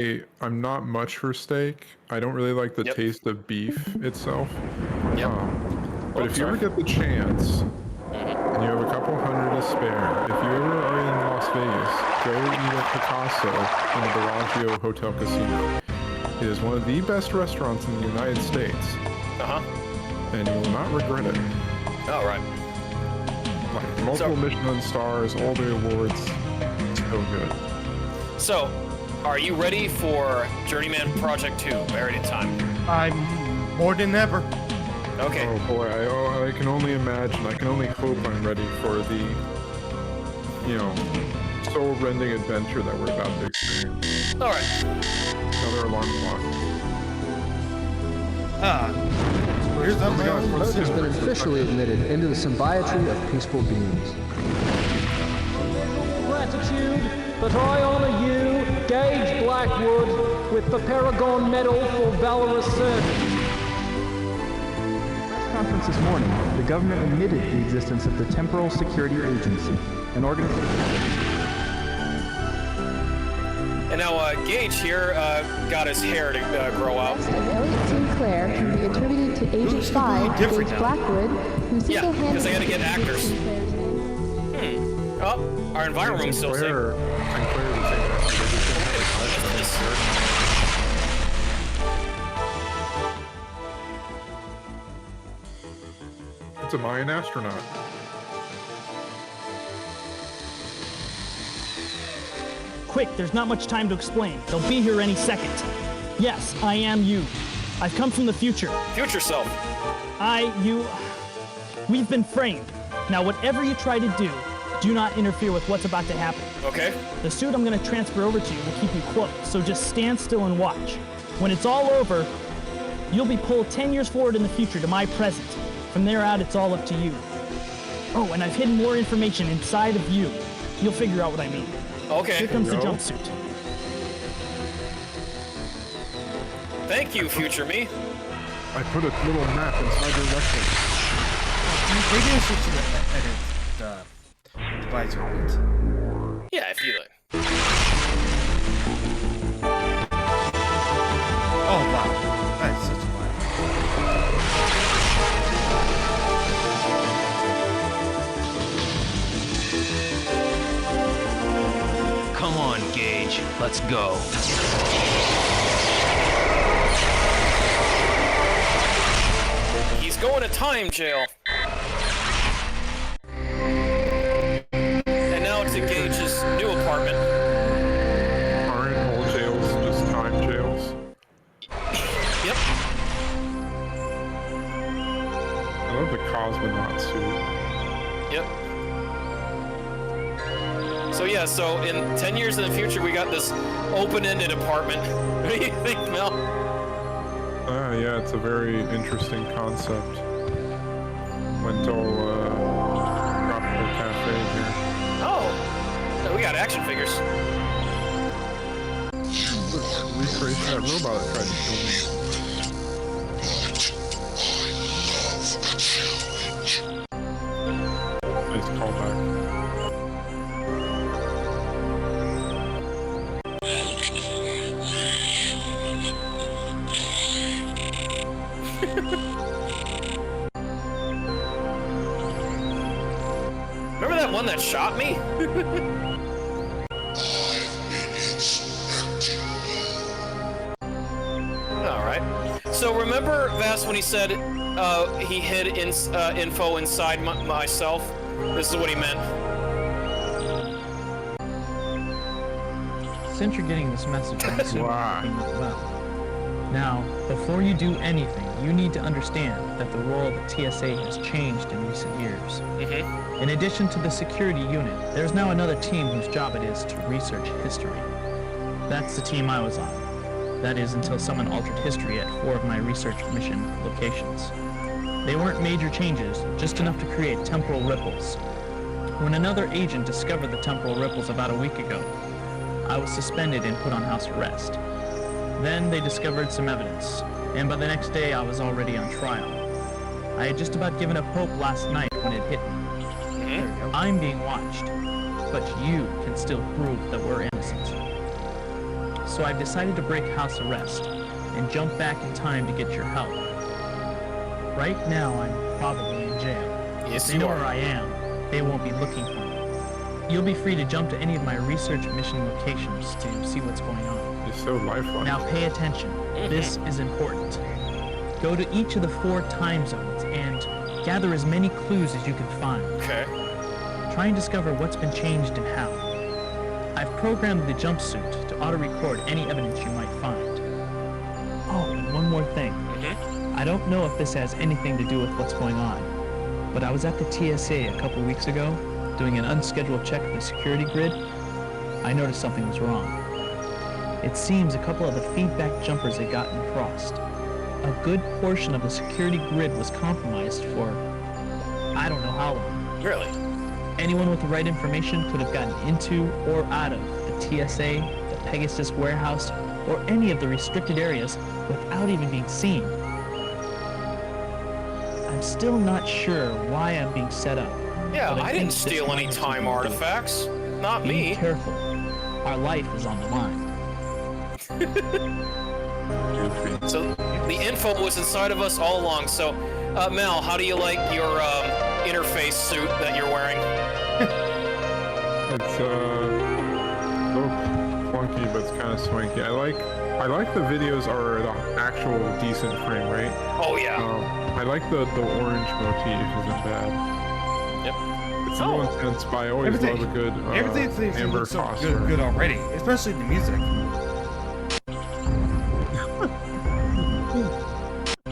I'm not much for steak. I don't really like the taste of beef itself. But if you ever get the chance, and you have a couple hundred to spare, if you ever are in Las Vegas, go eat at Picasso in the Bellagio Hotel Casino. It is one of the best restaurants in the United States. And you will not regret it. All right. Like multiple Michelin stars, all the awards. So good. So, are you ready for Journeyman Project 2? Buried in Time. I'm more than ever. Okay. Oh boy, I can only imagine, I can only hope I'm ready for the, you know, soul-rending adventure that we're about to experience. Alright. Another alarm clock. Where's that man? Earth has been officially admitted into the symbiotry of peaceful beings. Gratitude that I honor you, Gage Blackwood, with the Paragon Medal for valorous service. Conference this morning, the government admitted the existence of the Temporal Security Agency, an organization. And now, Gage here got his hair to grow out. Of Elliot Sinclair can be attributed to Agent 5, Gage Blackwood, who single-handedly... because they had to get actors. Oh, our environment room's still safe. It's a Mayan astronaut. Quick, there's not much time to explain. They'll be here any second. Yes, I am you. I've come from the future. Future self. We've been framed. Now, whatever you try to do not interfere with what's about to happen. Okay. The suit I'm gonna transfer over to you will keep you close, so just stand still and watch. When it's all over, you'll be pulled 10 years forward in the future to my present. From there out, it's all up to you. Oh, and I've hidden more information inside of you. You'll figure out what I mean. Okay. Here comes the jumpsuit. Thank you, future me. I put a little map inside your rectum. Maybe I should edit the visor bit. Yeah, if you like. Oh wow, that's such a Come on, Gage. Let's go. He's going to time jail. And now to Gage's new apartment. Aren't all jails just time jails? Yep. I love the cosmonaut suit. Yep. So yeah, so in 10 years in the future, we got this open-ended apartment. What do you think, Mel? Yeah, it's a very interesting concept. Went all tropical cafe here. Oh, so we got action figures. Recreation that robot that tried to kill me. Nice callback. Remember that one that shot me? Alright. So remember, Vass, when he said he hid info inside myself? This is what he meant. Since you're getting this message, I'm assuming you're doing it well. Now, before you do anything, you need to understand that the role of the TSA has changed in recent years. In addition to the security unit, there's now another team whose job it is to research history. That's the team I was on. That is, until someone altered history at 4 of my research mission locations. They weren't major changes, just enough to create temporal ripples. When another agent discovered the temporal ripples about a week ago, I was suspended and put on house arrest. Then they discovered some evidence, and by the next day I was already on trial. I had just about given up hope last night when it hit me. I'm being watched, but you can still prove that we're innocent. so I've decided to break house arrest and jump back in time to get your help. Right now, I'm probably in jail. Yes, If they you know are. where I am, they won't be looking for me. You'll be free to jump to any of my research mission locations to see what's going on. He's so lifelike. Now pay attention. This is important. Go to each of the 4 time zones and gather as many clues as you can find. Okay. Try and discover what's been changed and how. I've programmed the jumpsuit to auto-record any evidence you might find. Oh, and one more thing. I don't know if this has anything to do with what's going on, but I was at the TSA a couple weeks ago doing an unscheduled check of the security grid. I noticed something was wrong. It seems a couple of the feedback jumpers had gotten crossed. A good portion of the security grid was compromised for I don't know how long. Really? Anyone with the right information could have gotten into or out of the TSA, the Pegasus warehouse, or any of the restricted areas without even being seen. I'm still not sure why I'm being set up. Yeah, but I didn't steal any time artifacts. Not me. Be careful. Our life is on the line. So the info was inside of us all along. So, Mel, how do you like your interface suit that you're wearing? It's a little clunky, but it's kind of swanky. I like the videos are at an actual decent frame rate. Oh yeah. I like the orange motif isn't bad. Yep. It's a little intense, but I always love a good everything amber looks so phosphor. good already, especially the music.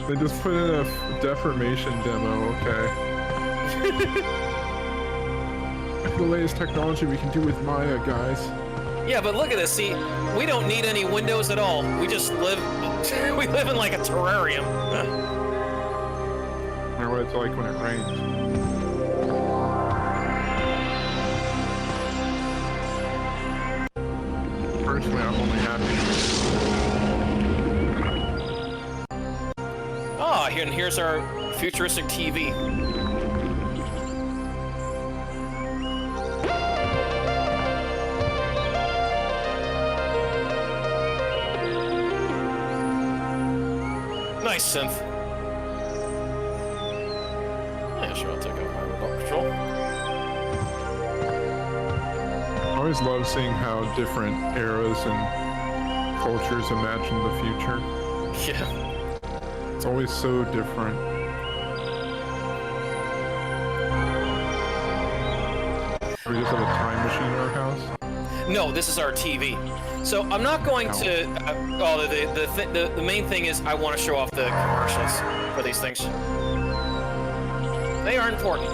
They just put in a deformation demo, okay. The latest technology we can do with Maya, guys. Yeah, but look at this. See, we don't need any windows at all. We just live. We live in like a terrarium. I know what it's like when it rains. Personally, I'm only happy. Ah, and here's our futuristic TV. Nice synth. Yeah, sure, I'll take out my remote control. I always love seeing how different eras and cultures imagine the future. Yeah. It's always so different. Do we just have a time machine in our house? No, this is our TV. So I'm not going to. The main thing is I want to show off the commercials for these things. They are important.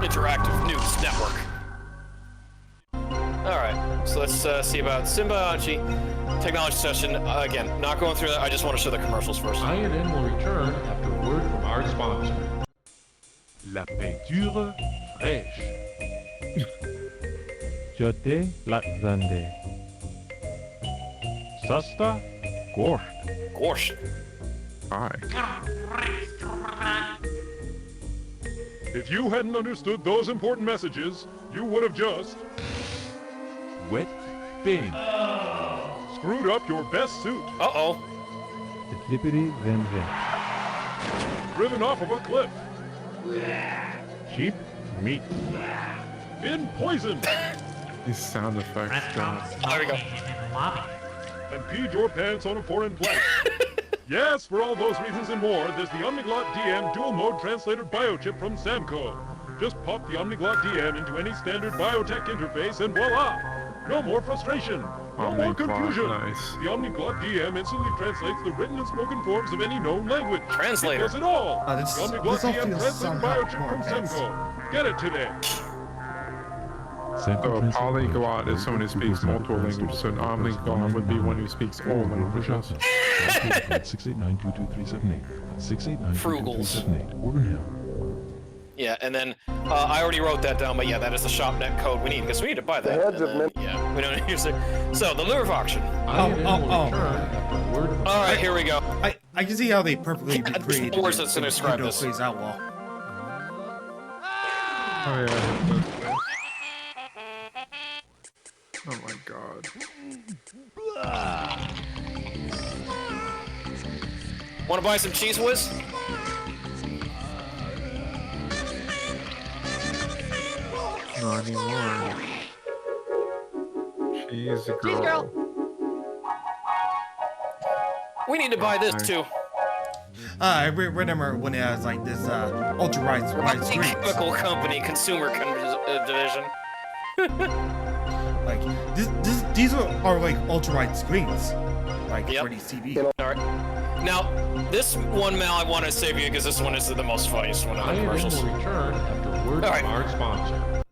Interactive News Network. All right, so let's see about Symbiogy technology session. Again, not going through that. I just want to show the commercials first. INN will return after a word from our sponsor. La peinture fraîche. Jote Latzande. Sasta Gorsht. Gorsht. Hi. If you hadn't understood those important messages, you would have just... Wet paint. Screwed up your best suit. Uh-oh. The Flippity Van Van. Driven off of a cliff. Cheap meat. Been poisoned. These sound effects, God. There we go. And peed your pants on a foreign flight. Yes, for all those reasons and more, there's the Omniglot DM dual mode translator biochip from Samco. Just pop the Omniglot DM into any standard biotech interface and voila! No more frustration. No more confusion. Nice. The Omniglot DM instantly translates the written and spoken forms of any known language. Translator. It does it all. Oh, The Omniglot this all DM feels translator somehow biochip more from advanced. Semco. Get it today. So a polyglot is someone who speaks multiple languages, so an omniglot would be one who speaks all languages. 689-22378. 689-22378. Order now. Yeah, and then I already wrote that down, but yeah, that is the shopnet code we need because we need to buy that. Yeah, we don't use it. So the lure of auction. INN will return after a word from All right, here we go. I can see how they perfectly There's recreated no words that's gonna describe this. Face Outlaw. Oh yeah. Oh my god. Want to buy some Cheese Whiz? Not anymore. Cheese girl. Cheese girl. We need to buy this too. I remember when it has like this ultra wide screens. Chemical company, consumer division. Like these are like ultra wide screens, like for these TVs. All right. Now, this one, Mal, I want to save you because this one is the most funniest one of the commercials. will return after word from our sponsor.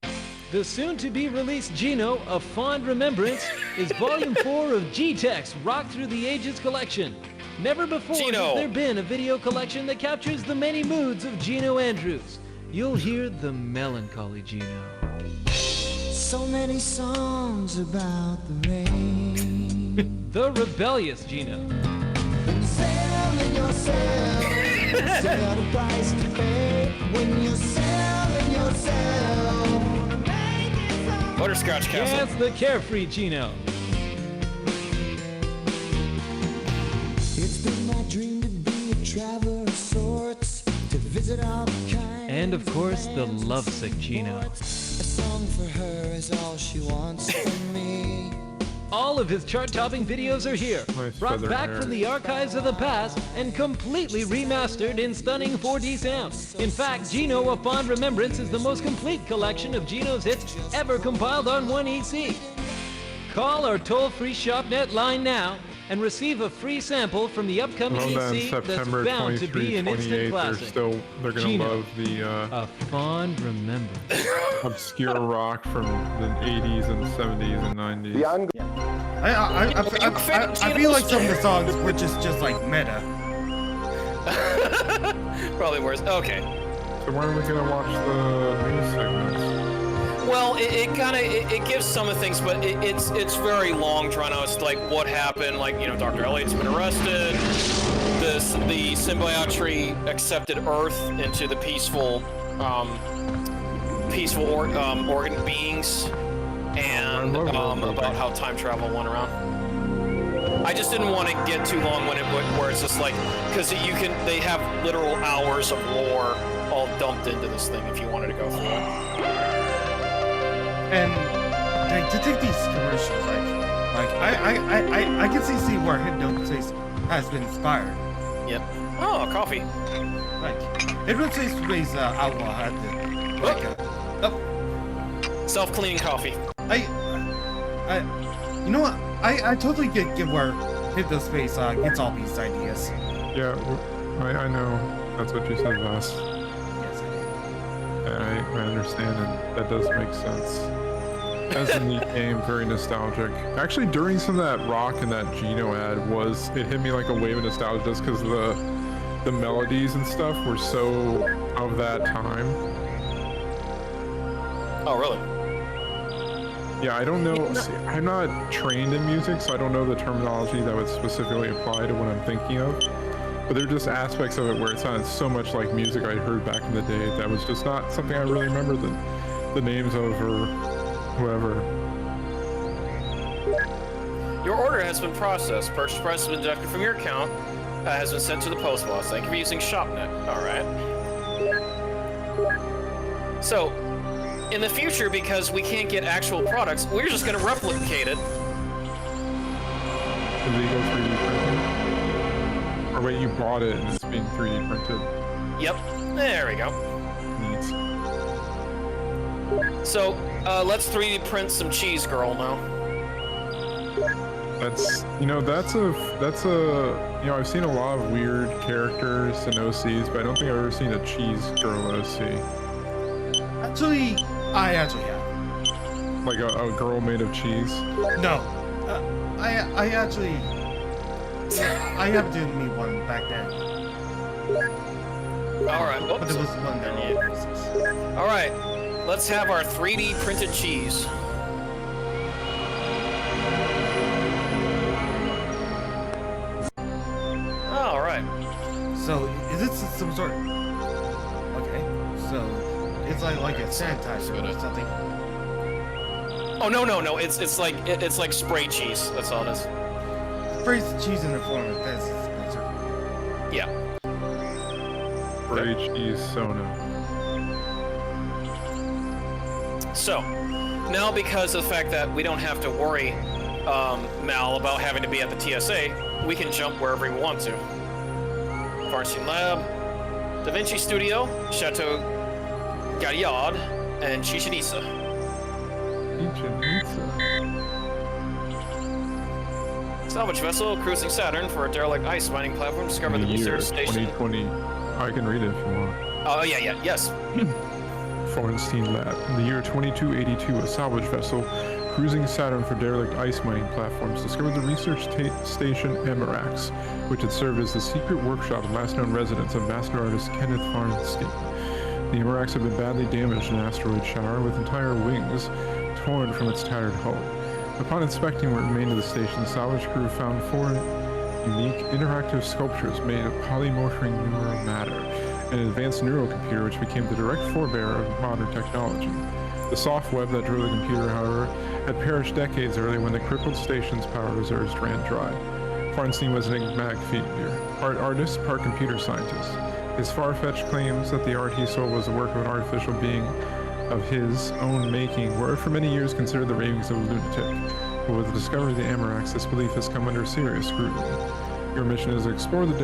The soon-to-be-released Gino, A Fond Remembrance, is Volume 4 of G-Tech's Rock Through the Ages collection. Never before has there been a video collection that captures the many moods of Gino Andrews. You'll hear the melancholy Gino. So many songs about the rain. The rebellious Gino. Selling yourself. Sell the price to pay when you're selling yourself. Butterscotch Castle. Yes, the carefree Gino. It's been my dream to be a traveler of sorts, to visit all kinds. And of course, the lovesick Gino. A song for her is all she wants from me. All of his chart-topping videos are here, brought feather back hair. from the archives of the past and completely remastered in stunning 4D sound. In fact, Gino, A Fond Remembrance is the most complete collection of Gino's hits ever compiled on one EC. Call our toll-free ShopNet line now and receive a free sample from the upcoming Well, then EC that's September bound to be 23, an instant 28, classic. they're gonna Gino, love the A Fond Remembrance. obscure rock from the 80s and 70s and 90s. I feel like some of the songs were just like meta. Probably worse. Okay. So when are we gonna watch the news segments? Well, it gives some of the things, but it's very long drawn out. It's like what happened, like, you know, Dr. Elliot's been arrested. The symbiote tree accepted Earth into the peaceful organ beings, and about how time travel went around. I just didn't want to get too long where it's just like, because they have literal hours of lore all dumped into this thing if you wanted to go through it. And like, to take these commercials, I can see where Hypnosis has been inspired. Yep. Oh, coffee. Like, Hypnosis Outlaw had the self-cleaning coffee. You know what? I totally get where Hypnospace gets all these ideas. Yeah, I know. That's what you said, Vas. Yes, I understand, and that does make sense. As a neat game, very nostalgic. Actually, during some of that rock and that Gino ad it hit me like a wave of nostalgia just because the melodies and stuff were so of that time. Oh, really? Yeah, I don't know. See, I'm not trained in music, so I don't know the terminology that would specifically apply to what I'm thinking of. But there are just aspects of it where it sounded so much like music I heard back in the day that was just not something I really remember the names of or whoever. Your order has been processed. Purchase price has been deducted from your account. Has been sent to the post box. Thank you for using ShopNet. All right. So, in the future, because we can't get actual products, we're just going to replicate it. Illegal 3D printing? Or wait, you bought it and it's being 3D printed? Yep. There we go. Neat. So, let's 3D print some cheese girl now. I've seen a lot of weird characters and OCs, but I don't think I've ever seen a cheese girl OC. Actually, I actually have. Like a girl made of cheese? No. I have did me one back then. Alright, but it was one that Alright, let's have our 3D printed cheese. So is it some sort? Okay, so it's like a sanitizer or something. Oh no! It's like spray cheese. That's all it is. Spray cheese in the form of this dispenser. Yeah. Spray cheese Sona. So now, because of the fact that we don't have to worry, Mal, about having to be at the TSA, we can jump wherever we want to. Farmstein Lab, Da Vinci Studio, Chateau Gaillard, and Chichen Itza. Salvage vessel cruising Saturn for a derelict ice mining platform discovered the research station. 2020. I can read it if you want. Oh yeah, yes. Farmstein Lab. In the year 2282, a salvage vessel cruising Saturn for derelict ice mining platforms discovered the research station Amarax, which had served as the secret workshop and last known residence of master artist Kenneth Farnstein. The Amarax had been badly damaged in an asteroid shower, with entire wings torn from its tattered hull. Upon inspecting what remained of the station, the salvage crew found 4 unique interactive sculptures made of polymorphing neural matter, an advanced neural computer which became the direct forebearer of modern technology. The soft web that drove the computer, however, had perished decades earlier when the crippled station's power reserves ran dry. Farnstein was an enigmatic figure, part artist, part computer scientist. His far-fetched claims that the art he sold was the work of an artificial being of his own making were for many years considered the ravings of a lunatic, but with the discovery of the Amarax, this belief has come under serious scrutiny. Your mission is to explore the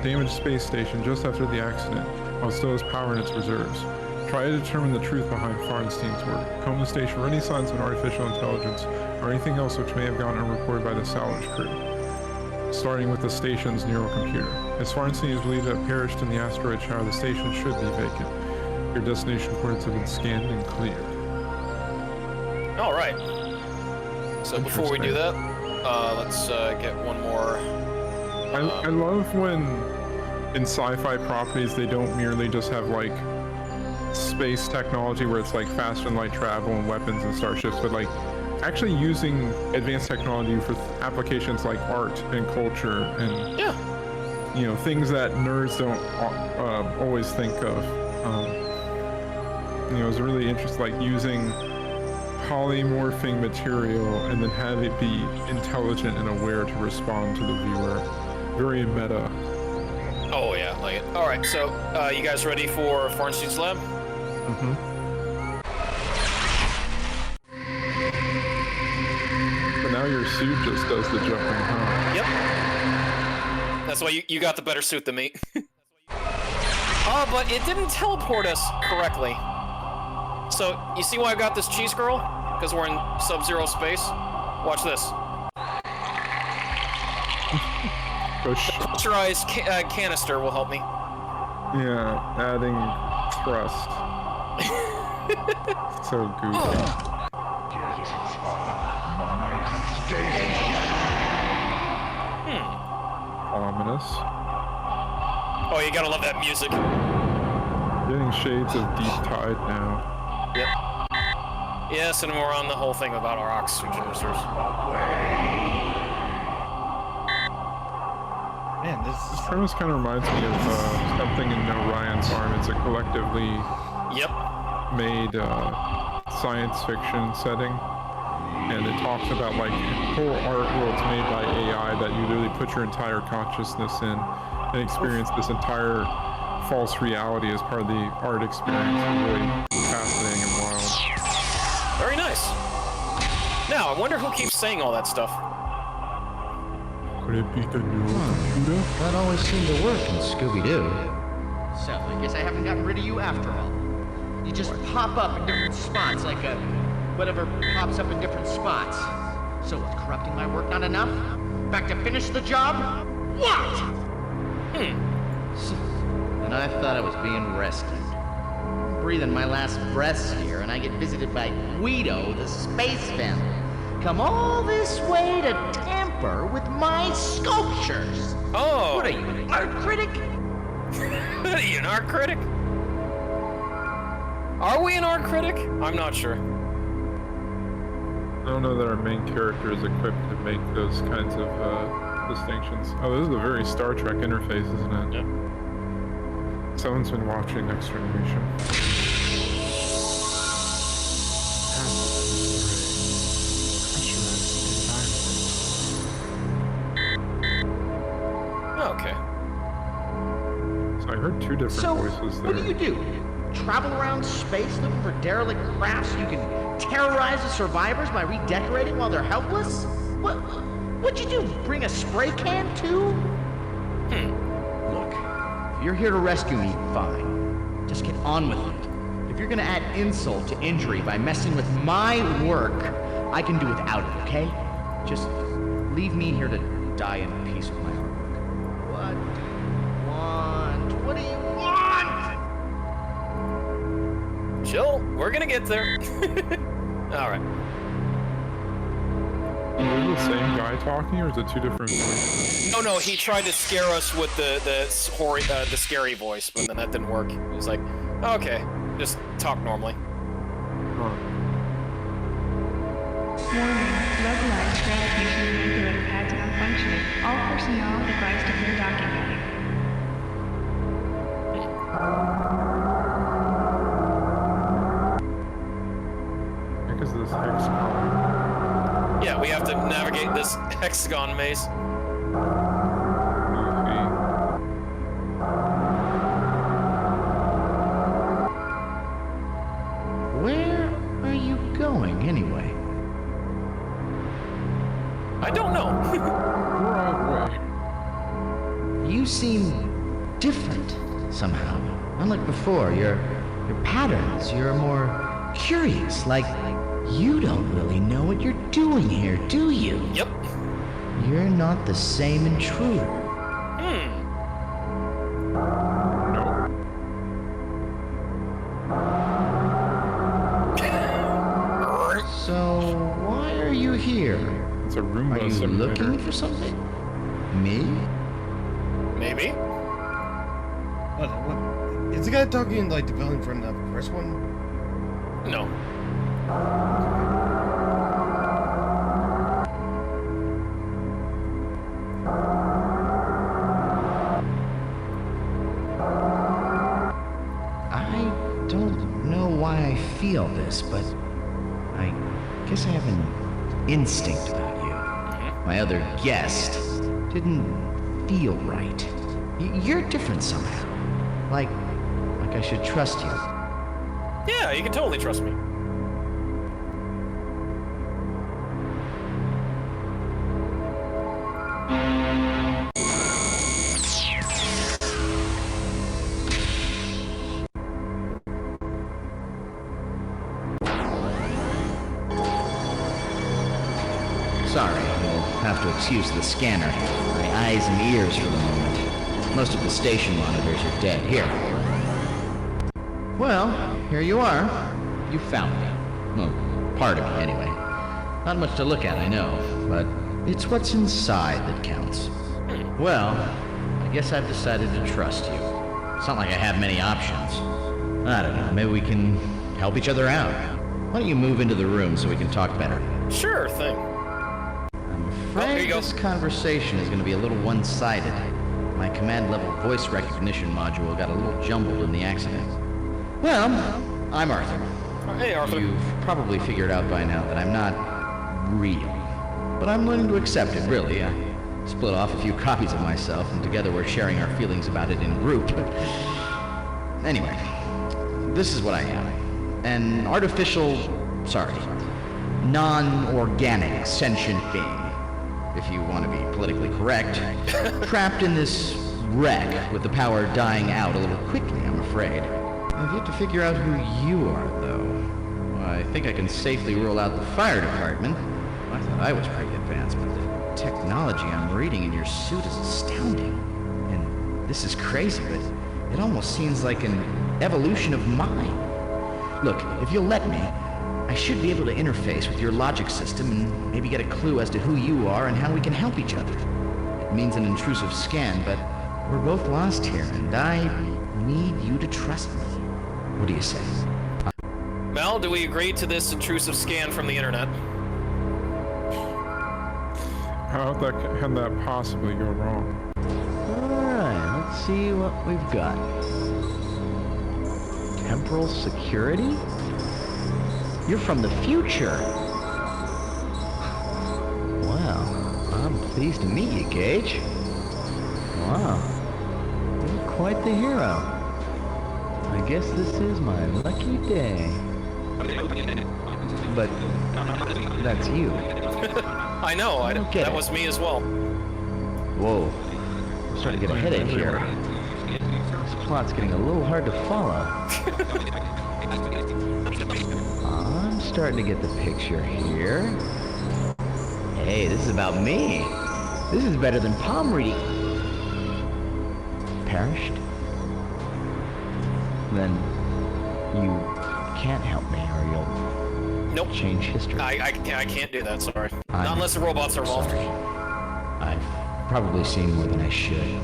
damaged space station just after the accident, while it still has power in its reserves. Try to determine the truth behind Farnstein's work. Comb the station for any signs of artificial intelligence or anything else which may have gone unreported by the salvage crew, starting with the station's neural computer. As Farnstein is believed to have perished in the asteroid shower, the station should be vacant. Your destination coordinates have been scanned and cleared. All right. So before we do that, let's get one more. I love when in sci-fi properties they don't merely just have like space technology where it's like faster than light travel and weapons and starships, but like actually using advanced technology for applications like art and culture and you know, things that nerds don't always think of. You know, it's really interesting, like using polymorphing material and then have it be intelligent and aware to respond to the viewer. Very meta. Oh yeah, like it. All right, so you guys ready for Farnstein's Lab? Mm-hmm. But now your suit just does the jumping, huh? Yep. That's why you got the better suit than me. But it didn't teleport us correctly. So, you see why I got this cheese girl? Because we're in sub-zero space. Watch this. Pressurized canister will help me. Yeah, adding thrust. So goofy. Ominous. Oh, you gotta love that music. Getting shades of Deep Tide now. Yep. Yes, and we're on the whole thing about our oxygen reserves. Man, this premise kind of reminds me of something in Orion's Farm. It's a collectively made science fiction setting, and it talks about like whole art worlds made by AI that you literally put your entire consciousness in and experience this entire false reality as part of the art experience. It's really fascinating and wild. Very nice. Now, I wonder who keeps saying all that stuff. Could it be the neural computer? That always seemed to work in Scooby-Doo. So, I guess I haven't gotten rid of you after all. You just pop up in different spots, like whatever pops up in different spots. So, with corrupting my work not enough? Back to finish the job? What? And I thought I was being rescued. I'm breathing my last breaths here, and I get visited by Guido, the space family. Come all this way to tamper with my sculptures. Oh! What are you, an art critic? Are you an art critic? Are we an art critic? I'm not sure. I don't know that our main character is equipped to make those kinds of distinctions. Oh, this is a very Star Trek interface, isn't it? Yeah. Someone's been watching Next Generation. Okay. So I heard two different voices there. What do? Travel around space looking for derelict crafts you can terrorize the survivors by redecorating while they're helpless? What'd you do? Bring a spray can too? Look, if you're here to rescue me, fine. Just get on with it. If you're gonna add insult to injury by messing with my work, I can do without it, okay? Just leave me here to die in peace with my artwork. What do you want? What do you want? Chill, we're gonna get there. Alright. Is it the same guy talking, or is it two different voices? No, he tried to scare us with the scary voice, but then that didn't work. He was like, okay, just talk normally. Warning, localized gravitational manipulator pads malfunctioning. All personnel advised to clear docking bay. I guess this hexagon. Yeah, we have to navigate this hexagon maze. Where are you going, anyway? I don't know. You seem different somehow. Unlike before, your patterns, you're more curious, like you don't really know what you're doing here, do you? Yep. You're not the same intruder. So, why are you here? It's a Roomba Are you simulator. looking for something? Me? Maybe. What? Is the guy talking like the villain from the first one? No. I don't know why I feel this, but I guess I have an instinct about you. My other guest didn't feel right. You're different somehow. Like I should trust you. Yeah, you can totally trust me. Sorry, you'll have to excuse the scanner. My eyes and ears for the moment. Most of the station monitors are dead. Here. Well, here you are. You found me. Well, part of me, anyway. Not much to look at, I know, but it's what's inside that counts. Well, I guess I've decided to trust you. It's not like I have many options. I don't know, maybe we can help each other out. Why don't you move into the room so we can talk better? Sure thing. I'm afraid this conversation is going to be a little one-sided. My command-level voice recognition module got a little jumbled in the accident. Well, I'm Arthur. Hey, Arthur. You've probably figured out by now that I'm not real. But I'm learning to accept it, really. I split off a few copies of myself, and together we're sharing our feelings about it in group. Anyway, this is what I am. An artificial, non-organic sentient being, if you want to be politically correct, trapped in this wreck with the power dying out a little quickly, I'm afraid. I've yet to figure out who you are, though. Well, I think I can safely rule out the fire department. I thought I was pretty advanced, but the technology I'm reading in your suit is astounding. And this is crazy, but it almost seems like an evolution of mine. Look, if you'll let me, I should be able to interface with your logic system and maybe get a clue as to who you are and how we can help each other. It means an intrusive scan, but we're both lost here, and I need you to trust me. What do you say? Mel, do we agree to this intrusive scan from the internet? How can that possibly go wrong? Alright, let's see what we've got. Temporal security? You're from the future. Well, I'm pleased to meet you, Gage. Wow, you're quite the hero. I guess this is my lucky day. But that's you. I know, that was me as well. Whoa, I'm starting to get a headache here. This plot's getting a little hard to follow. I'm starting to get the picture here. Hey, this is about me. This is better than palm reading. Perished? Then you can't help me or you'll change history. I can't do that, sorry. Not unless the robots are involved. I've probably seen more than I should.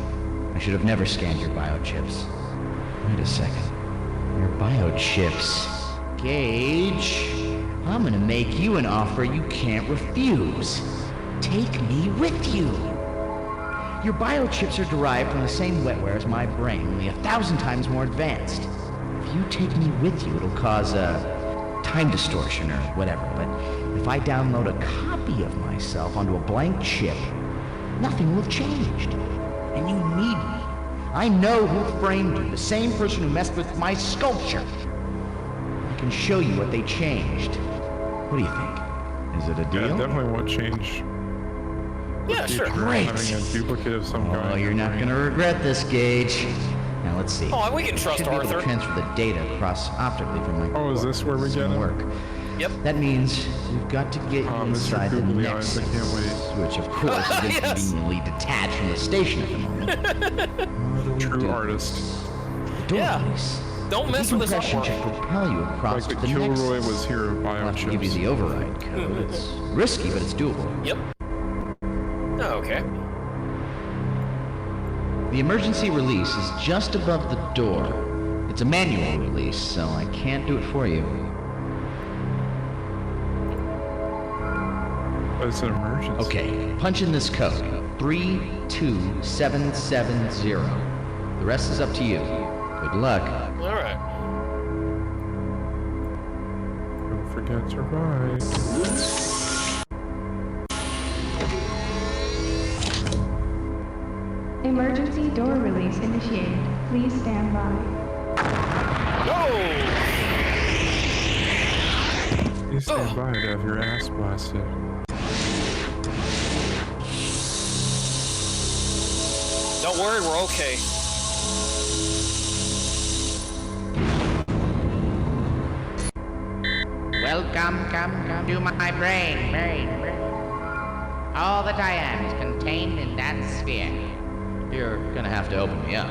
I should have never scanned your biochips. Wait a second. Your biochips. Gage, I'm gonna make you an offer you can't refuse. Take me with you. Your biochips are derived from the same wetware as my brain, only 1,000 times more advanced. If you take me with you, it'll cause a time distortion or whatever, but if I download a copy of myself onto a blank chip, nothing will have changed. And you need me. I know who framed you, the same person who messed with my sculpture. I can show you what they changed. What do you think? Is it a deal? Yeah, definitely won't change. Yeah, sure. Great. Having a duplicate of some kind. Oh, you're not gonna regret this, Gage. Now let's see. Oh, we can trust Should be able Arthur. to transfer the data across optically from my. Oh, is this where we get it? Work. Yep. That means you've got to get inside the Googly next, eyes, I can't wait. which of course is inconveniently detached from the station at the moment. True artist. The door Yeah. release. Don't mess with this Decompression artwork. should propel you across Like to the the next. Kilroy was here of I'll have to give you biochips. the override code. It's risky, but it's doable. Yep. Oh, okay. The emergency release is just above the door. It's a manual release, so I can't do it for you. But it's an emergency. Okay, punch in this code. 32770. The rest is up to you. Good luck. All right. Don't forget to write. Emergency door release initiated. Please stand by. Please stand by to have your ass blasted. Don't worry, we're okay. Welcome, come to my brain. All that I am is contained in that sphere. You're gonna have to open me up.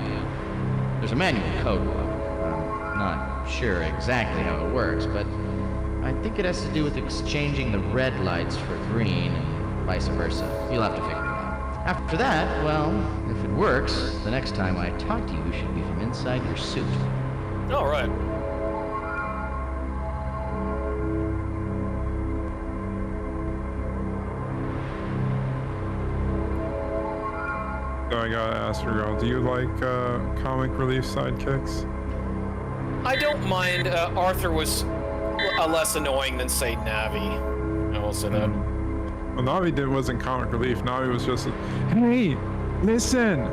There's a manual code book. I'm not sure exactly how it works, but I think it has to do with exchanging the red lights for green and vice versa. You'll have to figure it out. After that, well, if it works, the next time I talk to you should be from inside your suit. All right. So I gotta ask Rugal, do you like comic relief sidekicks? I don't mind. Arthur was less annoying than, say, Navi. I will say that. Well, Navi wasn't comic relief. Navi was just, hey, listen,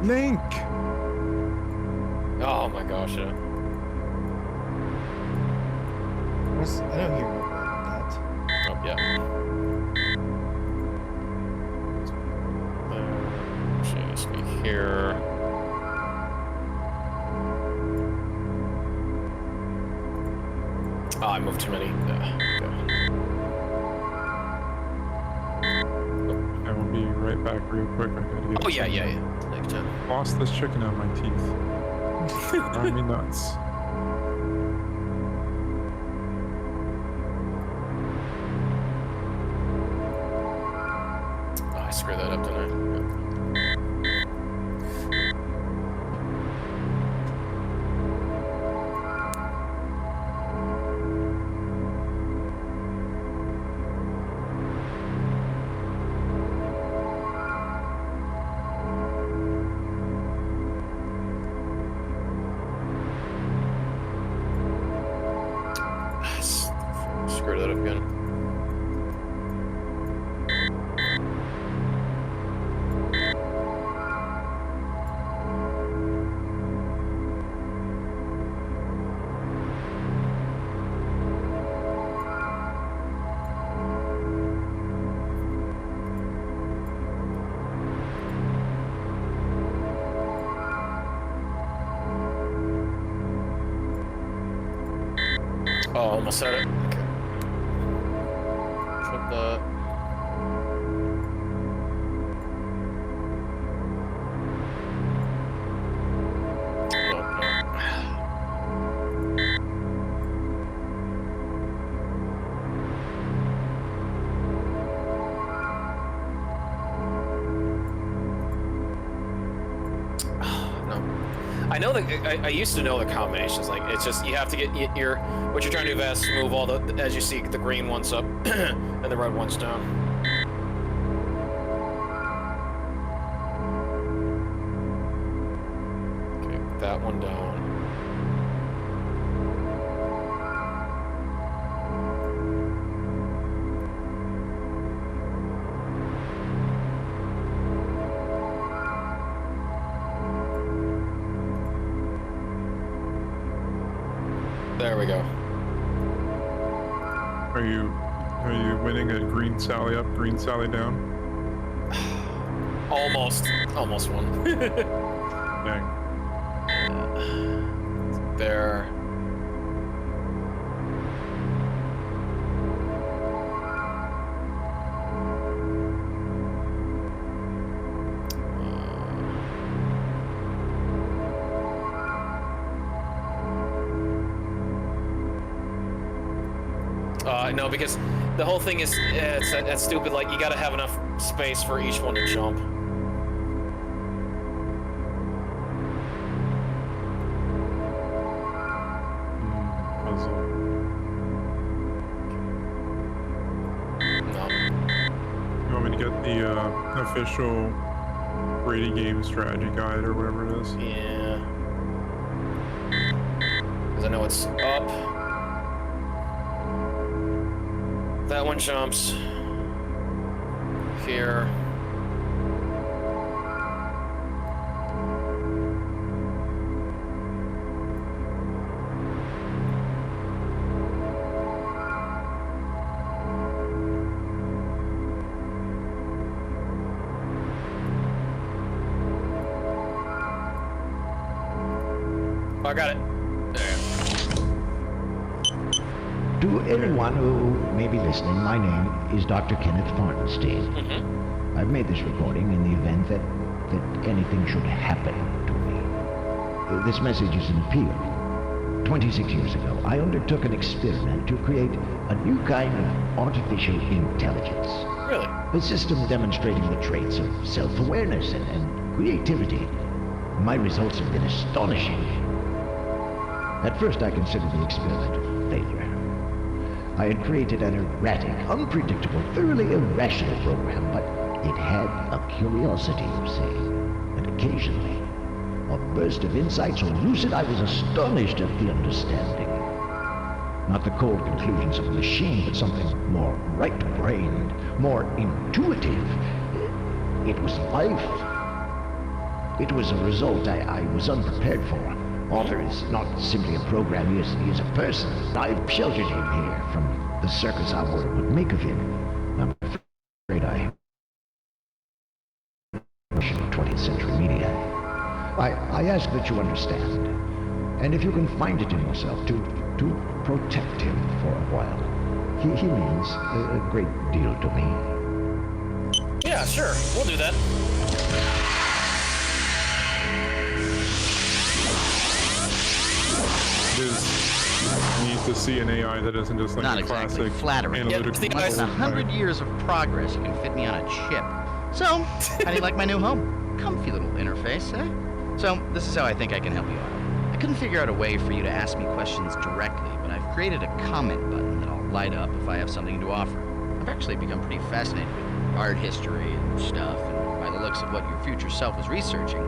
Link. Oh my gosh, yeah. I don't hear that. Oh, yeah. Should speak here. Oh, I moved too many. I will be right back real quick. I gotta get. Oh yeah. Take your time. Lost this chicken out of my teeth. Drive me nuts. Oh, I screwed that up, didn't I? Oh, almost said it. Okay. Put the... I know that I used to know the combinations. Like it's just you have to get your what you're trying to do is move all the as you see the green ones up and the red ones down. Okay, that one down. There we go. Are you winning a green Sally up, green Sally down? Almost won. Dang. There. No, because the whole thing is it's that's stupid. Like you gotta have enough space for each one to jump. Puzzle. No. You want me to get the official Brady Game strategy guide or whatever it is? Yeah. Because I know it's up. That one jumps here. Oh, I got it. To anyone who may be listening, my name is Dr. Kenneth Farnstein. I've made this recording in the event that anything should happen to me. This message is an appeal. 26 years ago, I undertook an experiment to create a new kind of artificial intelligence. Really? A system demonstrating the traits of self-awareness and creativity. My results have been astonishing. At first, I considered the experiment a failure. I had created an erratic, unpredictable, thoroughly irrational program, but it had a curiosity, you see. And occasionally, a burst of insight so lucid I was astonished at the understanding. Not the cold conclusions of a machine, but something more right-brained, more intuitive. It was life. It was a result I was unprepared for. Arthur is not simply a program, he is a person. I've sheltered him here from the circus our world would make of him. I'm afraid I... 20th century media. I ask that you understand, and if you can find it in yourself, to protect him for a while. He means a great deal to me. Yeah, sure. We'll do that. It is neat to see an AI that isn't just like Not a exactly classic flattering. analytical. Less than 100 years of progress, you can fit me on a chip. So, how do you like my new home? Comfy little interface, eh? So, this is how I think I can help you out. I couldn't figure out a way for you to ask me questions directly, but I've created a comment button that'll light up if I have something to offer. I've actually become pretty fascinated with art history and stuff, and by the looks of what your future self was researching,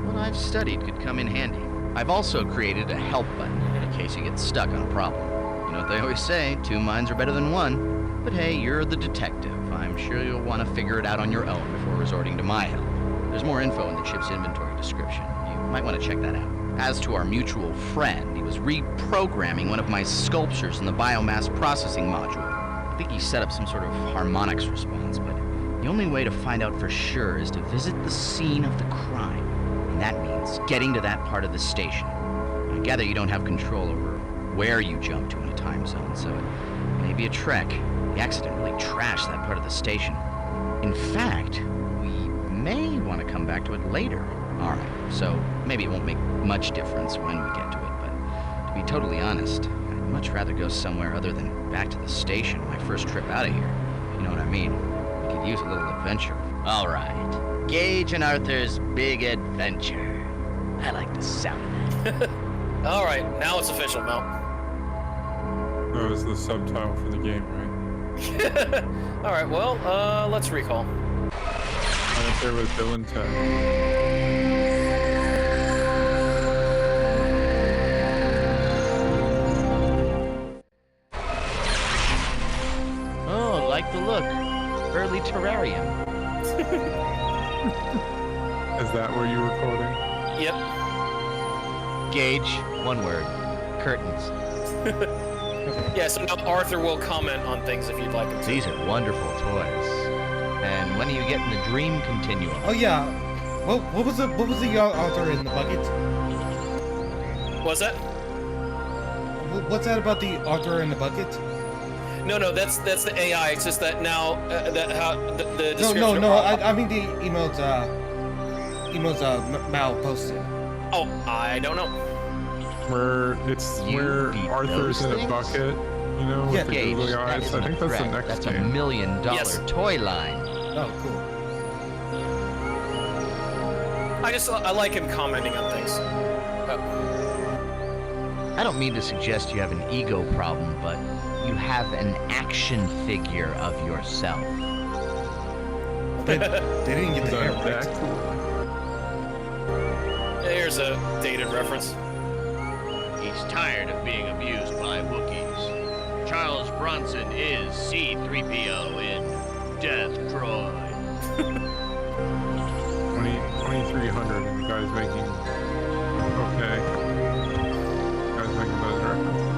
what I've studied could come in handy. I've also created a help button in case you get stuck on a problem. You know what they always say, 2 minds are better than 1. But hey, you're the detective. I'm sure you'll want to figure it out on your own before resorting to my help. There's more info in the chip's inventory description. You might want to check that out. As to our mutual friend, he was reprogramming one of my sculptures in the biomass processing module. I think he set up some sort of harmonics response, but the only way to find out for sure is to visit the scene of the crime. And that means getting to that part of the station. I gather you don't have control over where you jump to in a time zone, so it may be a trek. The accident really trashed that part of the station. In fact, we may want to come back to it later. All right, so maybe it won't make much difference when we get to it, but to be totally honest, I'd much rather go somewhere other than back to the station my first trip out of here. You know what I mean? We could use a little adventure. All right. Gage and Arthur's Big Adventure. I like the sound of that. All right, now it's official, Mel. That was the subtitle for the game, right? All right, well, let's recall. Right up there with Bill and Ted. Oh, like the look. Early terrarium. Is that where you were quoting? Yep. Gage, one word. Curtains. Yeah, so now Arthur will comment on things if you'd like him to. These are wonderful toys. And when are you getting the dream continuum? Oh yeah. What was the Arthur in the bucket? What's that? What's that about the Arthur in the bucket? No, that's the AI. It's just that now that how the description. No. I mean the emails Mal posted. Oh, I don't know. Where Arthur's in a bucket, you know, with the Gage, googly eyes. I think that's the next That's game. $1 million toy line. Oh, cool. I like him commenting on things. I don't mean to suggest you have an ego problem, but you have an action figure of yourself. They didn't get the hair right. Here's a dated reference. He's tired of being abused by Wookiees. Charles Bronson is C-3PO in Death Droid. 2300, and the guy's making... Okay. The guy's making those references.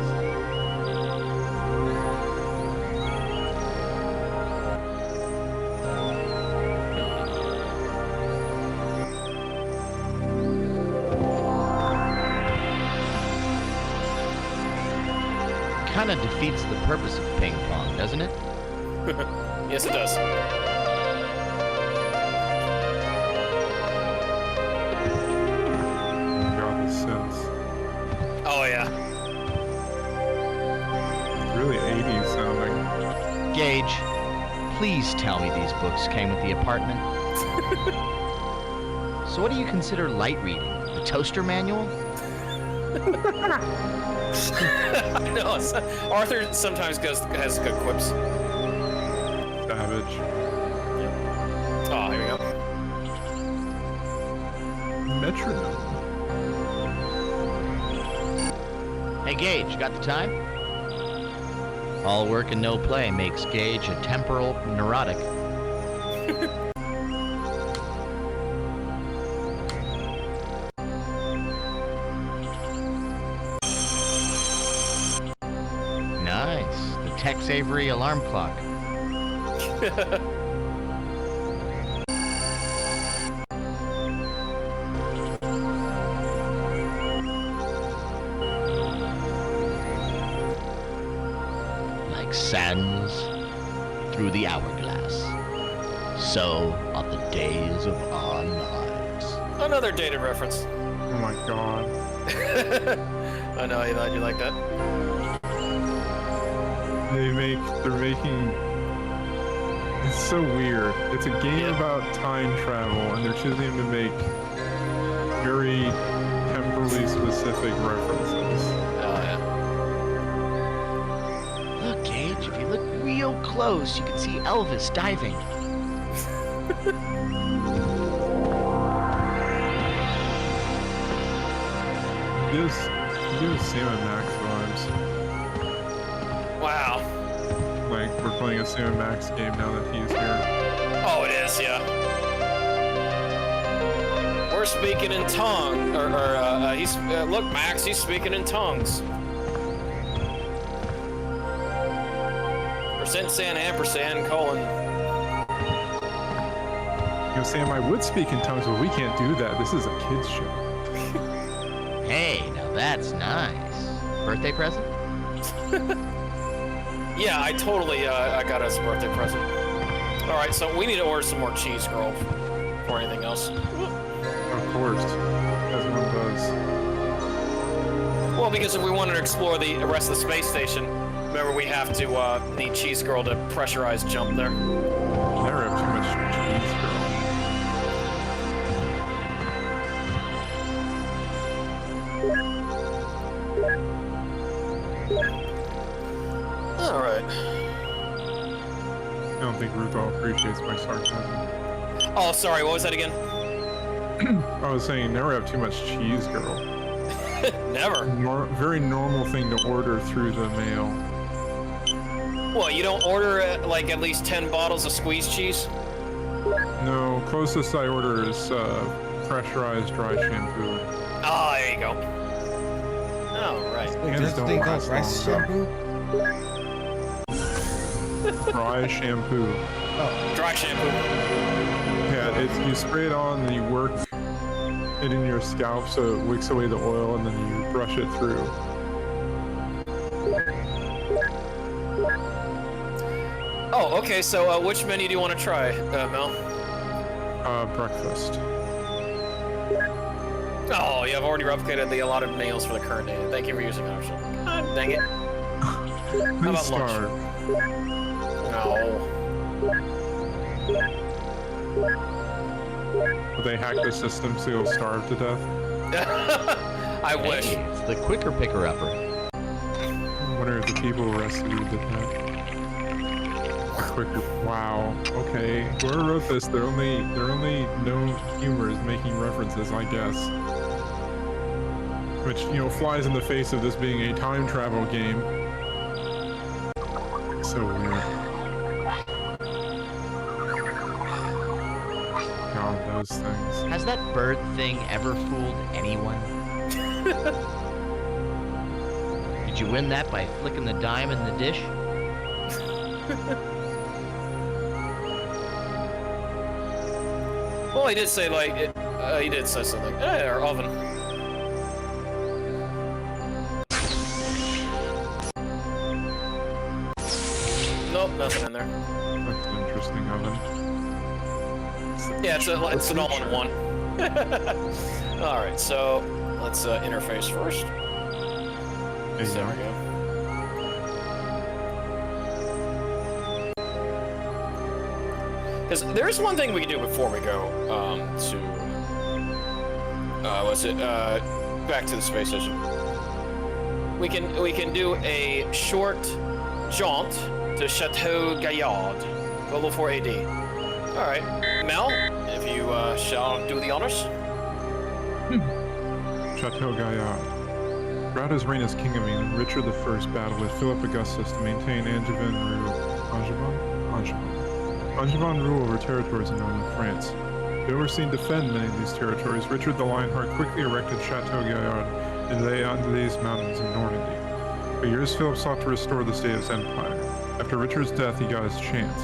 Kind of defeats the purpose of ping pong, doesn't it? Yes, it does. God, the Sims. Oh yeah. It's really 80s sounding. Gage, please tell me these books came with the apartment. So what do you consider light reading? The toaster manual? No, Arthur sometimes has good quips. Savage. Oh, here we go. Metronome. Hey Gage, got the time? All work and no play makes Gage a temporal neurotic. Nice. The Tex Avery alarm clock. Like sands through the hourglass, so are the days of our lives. Another dated reference. Oh my god. I know, I thought you like that. They're making... It's so weird. It's a game about time travel, and they're choosing to make very temporally specific references. Oh, yeah. Look, Gage, if you look real close, you can see Elvis diving. It gives Sam and Max vibes. Wow. Like, we're playing a Sam and Max game now that he's here. Oh, it is, yeah. We're speaking in tongue, look, Max, he's speaking in tongues. %, ampersand, colon. You know, Sam, I would speak in tongues, but we can't do that. This is a kid's show. Hey, now that's nice. Birthday present? Yeah, I totally I got us a birthday present. All right, so we need to order some more cheese, girl, or anything else. Of course, as one does. Well, because if we wanted to explore the rest of the space station, remember we have to need Cheese Girl to pressurized jump there. Never have too much cheese, girl. All right. I don't think Rugal appreciates my sarcasm. Oh, sorry. What was that again? I was saying never have too much cheese, girl. Never. Very normal thing to order through the mail. Well, you don't order like at least 10 bottles of squeezed cheese? No, closest I order is pressurized dry shampoo. Oh, there you go. All right. Hands don't last long, shampoo? Dry shampoo. Oh, dry shampoo. Yeah, you spray it on and you work it in your scalp so it wicks away the oil and then you brush it through. Oh, okay, so which menu do you want to try, Mel? Breakfast. Oh, yeah, I've already replicated the allotted meals for the current day. Thank you for using that option. God dang it. How about lunch? No. They hack the system so you'll starve to death? I wish. Hey, it's the quicker picker-upper. I wonder if the people who rescued you did that. Quicker. Wow. Okay. Whoever wrote this, their only known humor is making references, I guess. Which, you know, flies in the face of this being a time travel game. So weird. God, those things. Has that bird thing ever fooled anyone? Did you win that by flicking the dime in the dish? Well, he did say, like, he did say something. Our oven. Nope, nothing in there. That's an interesting oven. Yeah, it's an all-in-one. Alright, so let's interface first. There we go. Because there's one thing we can do before we go to back to the space station. We can do a short jaunt to Chateau Gaillard, level 4 AD. All right, Mel, if you shall do the honors. Chateau Gaillard. Throughout his reign as King of England, Richard I battled with Philip Augustus to maintain Angevin rule over territories in northern France. To oversee and defend many of these territories, Richard the Lionheart quickly erected Chateau Gaillard in Les Andelys Mountains in Normandy. For years, Philip sought to restore the state of his empire. After Richard's death, he got his chance.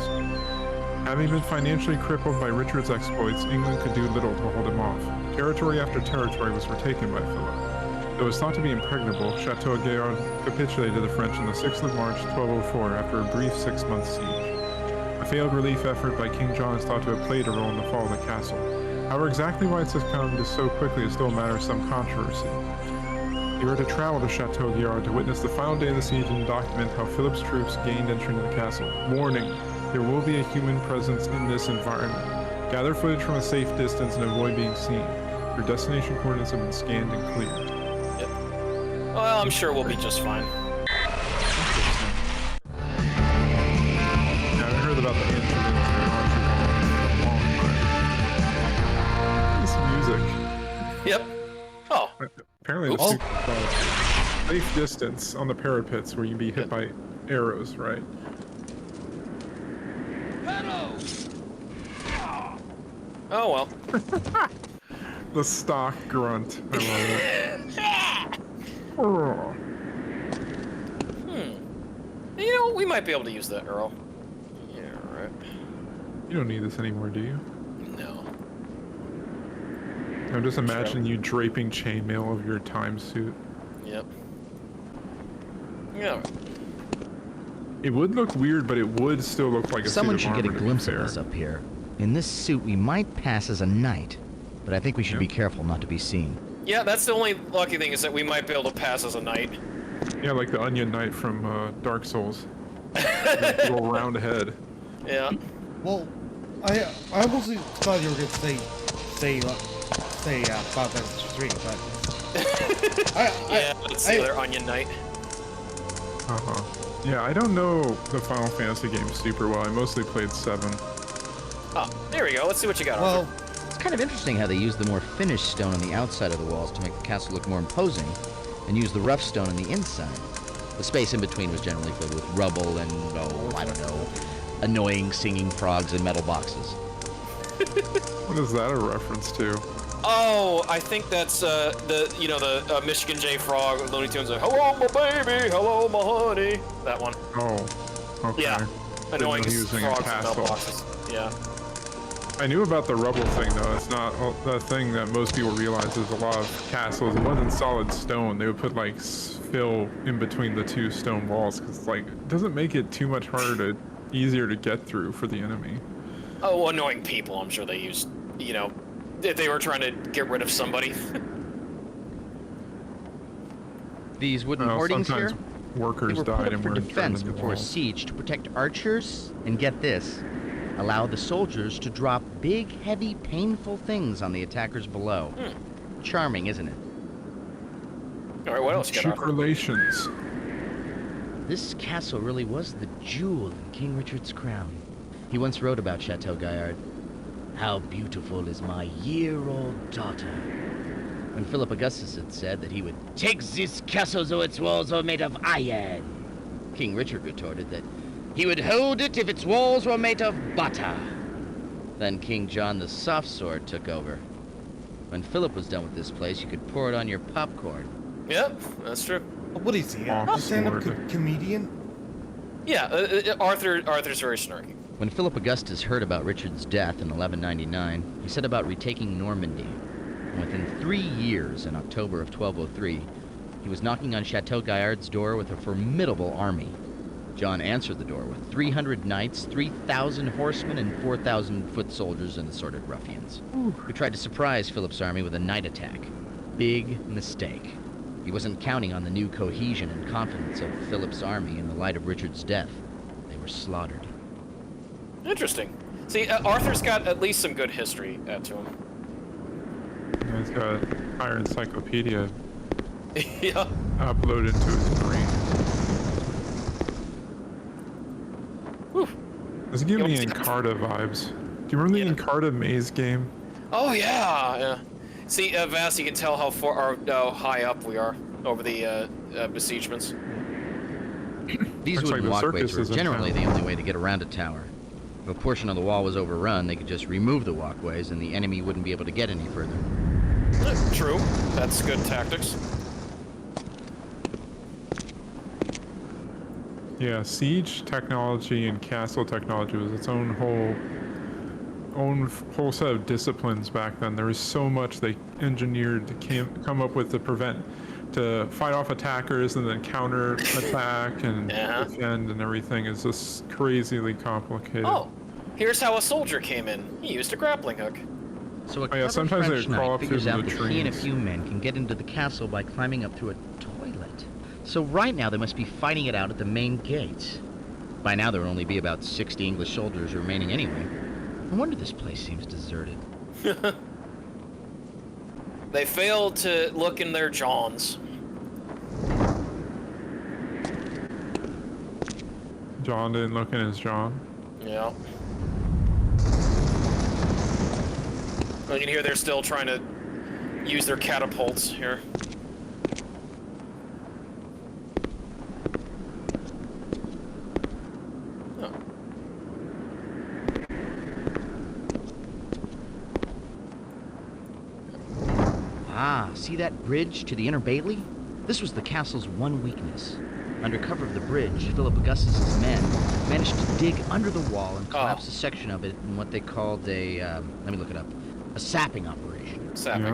Having been financially crippled by Richard's exploits, England could do little to hold him off. Territory after territory was retaken by Philip. Though it was thought to be impregnable, Chateau Gaillard capitulated to the French on the 6th of March, 1204, after a brief 6-month siege. A failed relief effort by King John is thought to have played a role in the fall of the castle. However, exactly why it succumbed so quickly is still a matter of some controversy. You are to travel to Chateau Gaillard to witness the final day of the siege and document how Philip's troops gained entry into the castle. Warning, there will be a human presence in this environment. Gather footage from a safe distance and avoid being seen. Your destination coordinates have been scanned and cleared. Yep. Well, I'm sure we'll be just fine. About the incidents this music. Yep. Oh. Apparently it's safe distance on the parapets where you'd be hit by arrows, right? Oh well. The stock grunt. I love it. Oh. You know, we might be able to use that, Earl. You don't need this anymore, do you? No. I'm just imagining you draping chainmail over your time suit. Yep. Yeah. It would look weird, but it would still look like a Someone suit of should get a armor, to be glimpse of fair. us up here. In this suit, we might pass as a knight, but I think we should be careful not to be seen. Yeah, that's the only lucky thing is that we might be able to pass as a knight. Yeah, like the Onion Knight from Dark Souls. Little round head. Yeah. Well, I almost thought you were going to say Final Fantasy 3, but yeah, it's the other Onion Knight. Yeah, I don't know the Final Fantasy games super well. I mostly played 7. Oh, there we go. Let's see what you got. Well, it's kind of interesting how they use the more finished stone on the outside of the walls to make the castle look more imposing, and use the rough stone on the inside. The space in between was generally filled with rubble and, oh, I don't know, annoying singing frogs in metal boxes. What is that a reference to? Oh, I think that's the Michigan J Frog Looney Tunes. Like, hello, my baby. Hello, my honey. That one. Oh, okay. Yeah. Annoying using frogs a in castle. mailboxes. Yeah. I knew about the rubble thing, though. It's not the thing that most people realize is a lot of castles. It wasn't solid stone. They would put, like, fill in between the two stone walls, because, like, it doesn't make it too much harder easier to get through for the enemy. Oh, annoying people. I'm sure they used, if they were trying to get rid of somebody. These wooden hoardings here, workers they were died put up and for were defense interned in the before a wall. siege to protect archers, and get this, allow the soldiers to drop big, heavy, painful things on the attackers below. Charming, isn't it? All right, what else you got? Cheap relations. This castle really was the jewel in King Richard's crown. He once wrote about Chateau Gaillard. How beautiful is my year-old daughter. When Philip Augustus had said that he would take this castle though its walls were made of iron, King Richard retorted that he would hold it if its walls were made of butter. Then King John the Soft Sword took over. When Philip was done with this place, you could pour it on your popcorn. Yep, that's true. What is he? A stand-up comedian? Yeah, Arthur's very snarky. When Philip Augustus heard about Richard's death in 1199, he set about retaking Normandy. And within 3 years, in October of 1203, he was knocking on Chateau Gaillard's door with a formidable army. John answered the door with 300 knights, 3,000 horsemen, and 4,000 foot soldiers and assorted ruffians, who tried to surprise Philip's army with a night attack. Big mistake. He wasn't counting on the new cohesion and confidence of Philip's army in the light of Richard's death. They were slaughtered. Interesting. See, Arthur's got at least some good history to him. Yeah, he's got entire encyclopedia Yeah. uploaded to his brain. This gives me Encarta vibes. Do you remember the Encarta maze game? Oh yeah. See, Vass, you can tell how far or how high up we are over the besiegements. These wooden walkways were generally the only way to get around a tower. If a portion of the wall was overrun, they could just remove the walkways and the enemy wouldn't be able to get any further. True. That's good tactics. Yeah, siege technology and castle technology was its own whole set of disciplines back then. There was so much they engineered to come up with to fight off attackers and then counter attack and defend and everything. Is just crazily complicated. Oh, here's how a soldier came in. He used a grappling hook. So a yeah, sometimes French they crawl knight up through figures the out that he and a trees. few men can get into the castle by climbing up through a toilet. So right now they must be fighting it out at the main gate. By now there will only be about 60 English soldiers remaining anyway. No wonder this place seems deserted. They failed to look in their Johns. John didn't look in his John. Yeah. You can hear they're still trying to use their catapults here. Ah, see that bridge to the inner bailey? This was the castle's one weakness. Under cover of the bridge, Philip Augustus's men managed to dig under the wall and collapse a section of it in what they called a, let me look it up, a sapping operation. Sapping.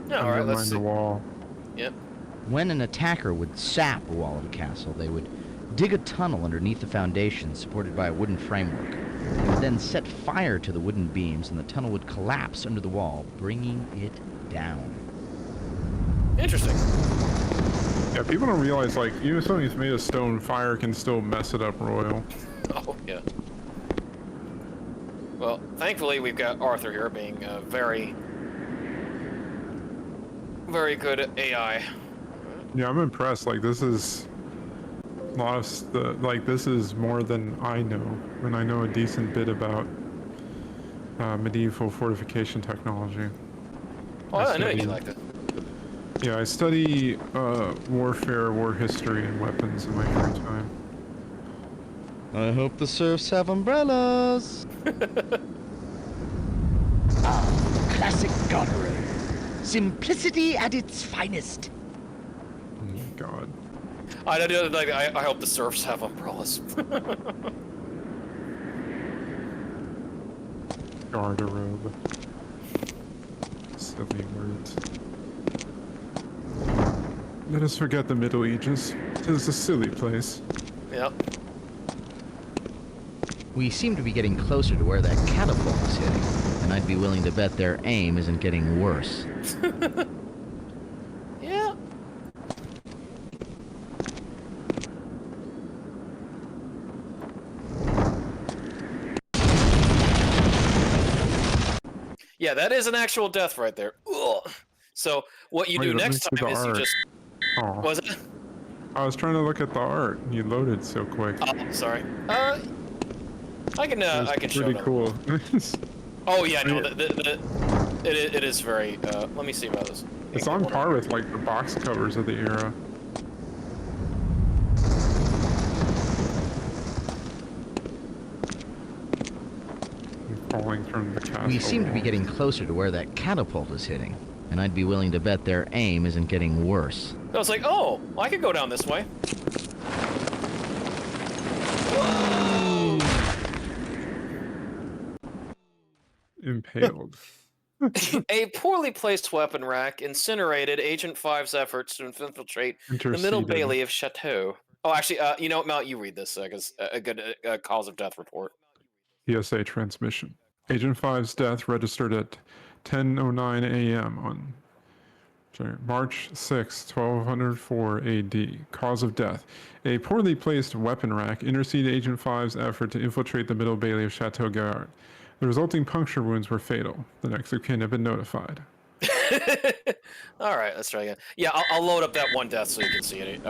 Yeah, Undermine alright, let's see. the wall. Yep. When an attacker would sap a wall of a castle, they would dig a tunnel underneath the foundation supported by a wooden framework. They would then set fire to the wooden beams, and the tunnel would collapse under the wall, bringing it down. Interesting. Yeah, people don't realize, like, even if something's made of stone, fire can still mess it up royal. Oh, yeah. Well, thankfully we've got Arthur here being very, very good at AI. Yeah, I'm impressed. Like, this is a lot of this is more than I know, and I know a decent bit about medieval fortification technology. Oh, I know you liked it. Yeah, I study warfare, war history, and weapons in my free time. I hope the serfs have umbrellas. Classic Goddard. Simplicity at its finest. Oh my god. I hope the serfs have umbrellas. Garderobe. Silly words. Let us forget the Middle Ages. 'Tis a silly place. Yep. We seem to be getting closer to where that catapult is hitting, and I'd be willing to bet their aim isn't getting worse. Yeah. Yeah, that is an actual death right there. Ugh. So what you do next time is you just... Oh. Was it? I was trying to look at the art. You loaded so quick. Oh, sorry. I can show pretty it. cool. Oh yeah, no, it is very. Let me see about this. It's on par with like the box covers of the era. Falling from the castle. We seem to be getting closer to where that catapult is hitting, and I'd be willing to bet their aim isn't getting worse. I was like, oh, I could go down this way. Impaled. A poorly placed weapon rack incinerated Agent 5's efforts to infiltrate the Middle Bailey of Chateau. Oh, actually, you know what, Mount, you read this, because a good cause of death report. PSA transmission. Agent 5's death registered at 10:09 a.m. on March 6, 1204 AD. Cause of death. A poorly placed weapon rack intercepted Agent 5's effort to infiltrate the Middle Bailey of Chateau Gaillard. The resulting puncture wounds were fatal. The next of kin have been notified. All right, let's try again. Yeah, I'll load up that one death so you can see it.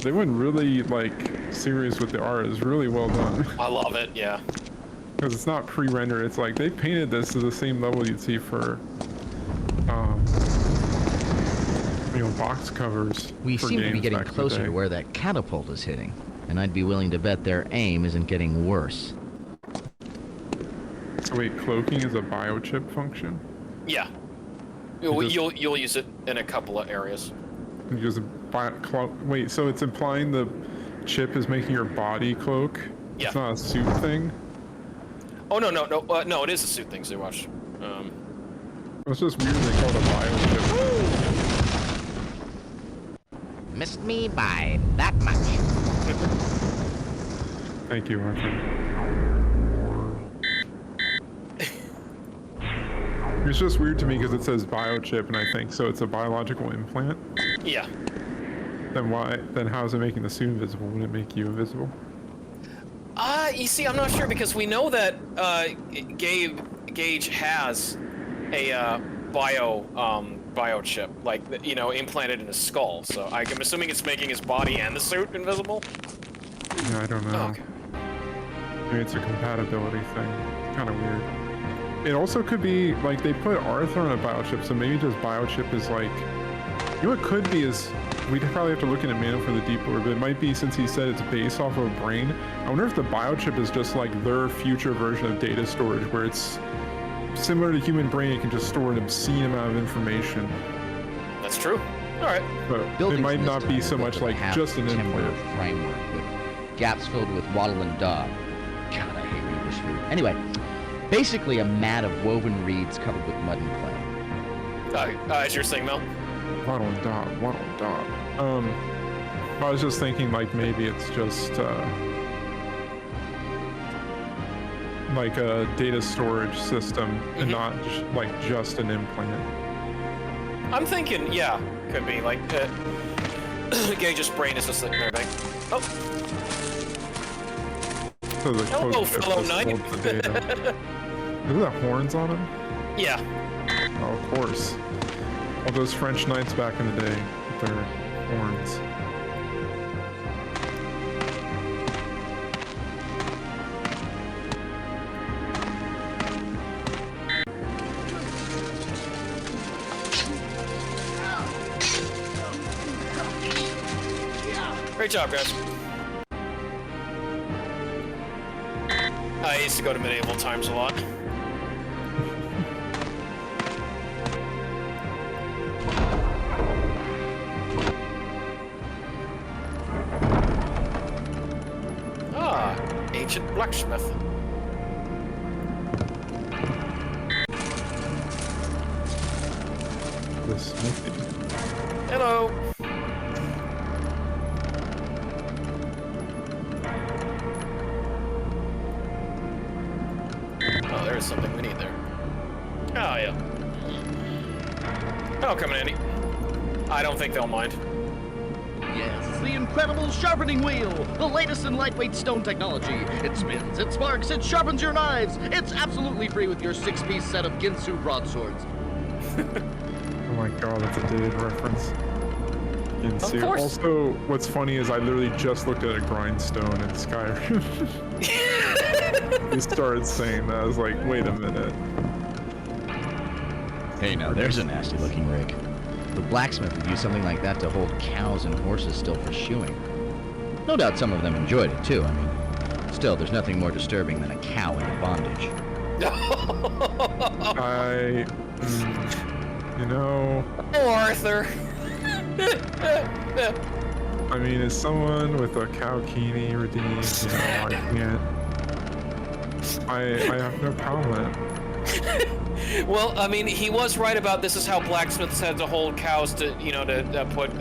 They went really like serious with the art. It's really well done. I love it. Yeah. Because it's not pre-rendered. It's like they painted this to the same level you'd see for, box covers. We seem to be getting closer to where that catapult is hitting, and I'd be willing to bet their aim isn't getting worse. So wait, cloaking is a biochip function? Yeah. You'll use it in a couple of areas. Use wait, so it's implying the chip is making your body cloak? Yeah. It's not a suit thing? Oh no, it is a suit thing. So watch. It's just weird they call it a biochip. Missed me by that much. Thank you, Arthur. It's just weird to me because it says biochip, and I think so. It's a biological implant. Yeah. Then why? Then how is it making the suit invisible? Wouldn't it make you invisible? You see, I'm not sure because we know that Gage has a biochip, like implanted in his skull. So I'm assuming it's making his body and the suit invisible. Yeah, I don't know. Oh, okay. Maybe it's a compatibility thing. It's kind of weird. It also could be like they put Arthur on a biochip, so maybe just biochip is like. You know what could be is we'd probably have to look into Manual for the Deep Lore, but it might be since he said it's based off of a brain. I wonder if the biochip is just like their future version of data storage, where it's similar to human brain. It can just store an obscene amount of information. That's true. All right. But it might not be so much like just an implant. Framework with gaps filled with wattle and daub. God, I hate English food. Anyway, basically a mat of woven reeds covered with mud and clay. As you're saying, Mel? Waddle and Dob. I was just thinking like maybe it's just like a data storage system and not like just an implant. I'm thinking, yeah, could be like Gage's brain is just sitting there like, oh. So the Hello, fellow knight. Is that horns on him? Yeah. Oh, of course. All those French knights back in the day with their horns. Great job, guys. I used to go to medieval times a lot. Ah, ancient blacksmith. The smithy. Hello. Oh, there's something we need there. Oh, yeah. That'll come in handy. I don't think they'll mind. Yes, the incredible sharpening wheel! The latest in lightweight stone technology. It spins, it sparks, it sharpens your knives. It's absolutely free with your 6-piece set of Ginsu broadswords. Oh my god, that's a dated reference. Of course. Also, what's funny is I literally just looked at a grindstone in Skyrim. He started saying that. I was like, wait a minute. Hey, now there's a nasty looking rig. The blacksmith would use something like that to hold cows and horses still for shoeing. No doubt some of them enjoyed it too. I mean, still, there's nothing more disturbing than a cow into bondage. You know... Oh, Arthur! I mean, as someone with a cowkini redeemed, you know, I have no comment. Well, I mean, he was right about this is how blacksmiths had to hold cows to, you know, to put, you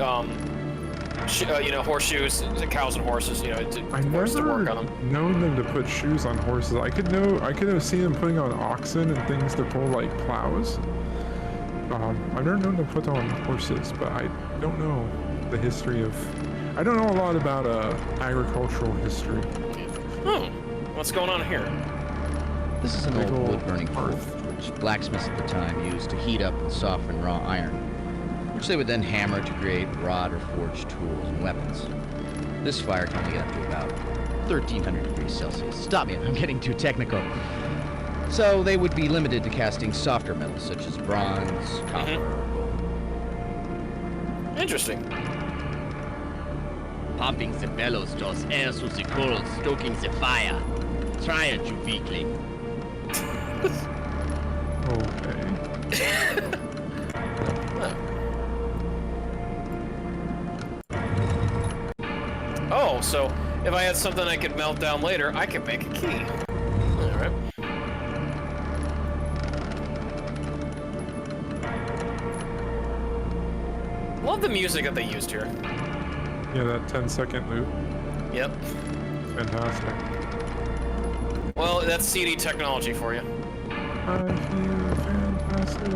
know, horseshoes to cows and horses, you know, to force to work on them. Known them to put shoes on horses. I could have seen them putting on oxen and things to pull like plows. I've never known them to put on horses, but I don't know the history of. I don't know a lot about agricultural history. What's going on here? This is an old wood-burning hearth, which blacksmiths at the time used to heat up and soften raw iron, which they would then hammer to create rod or forged tools and weapons. This fire can only get up to about 1300 degrees Celsius. Stop me, I'm getting too technical. So they would be limited to casting softer metals such as bronze, copper, or gold. Interesting. Pumping the bellows draws air through the coals, stoking the fire. Try it, you weakling. Okay. Oh, so if I had something I could melt down later, I could make a key. Alright. Love the music that they used here. Yeah, that 10-second loop. Yep. Fantastic. Well, that's CD technology for you. I feel fantastic.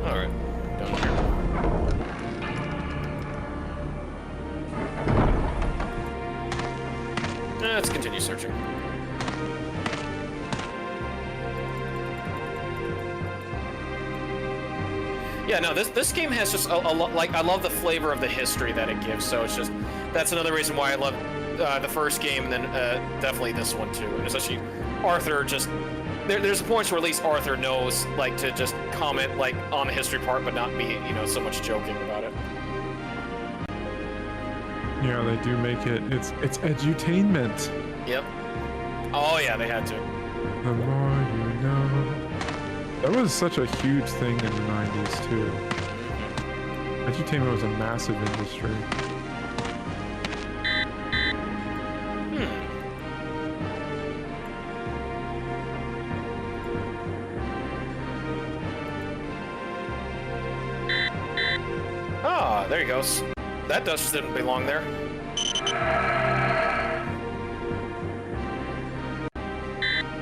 Alright. Down here. Let's continue searching. Yeah, no, this game has just a lot, like, I love the flavor of the history that it gives, so it's just, that's another reason why I love the first game, and then definitely this one too, and especially Arthur just, there's points where at least Arthur knows, like, to just comment, like, on the history part, but not be, you know, so much joking about it. Yeah, they do make it, it's edutainment. Yep. Oh yeah, they had to. The more you know. That was such a huge thing in the 90s too. Edutainment was a massive industry. There he goes. That dust didn't belong there.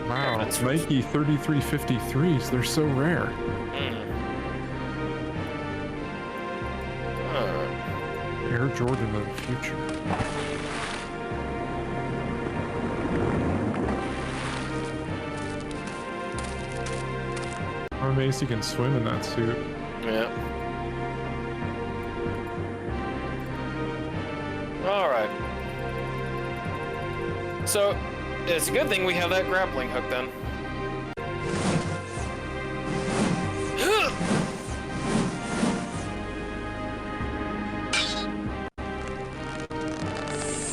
Wow, Nike 3353s, they're so rare. Air Jordan of the future. I'm amazed you can swim in that suit. Yeah. Alright. So, it's a good thing we have that grappling hook then.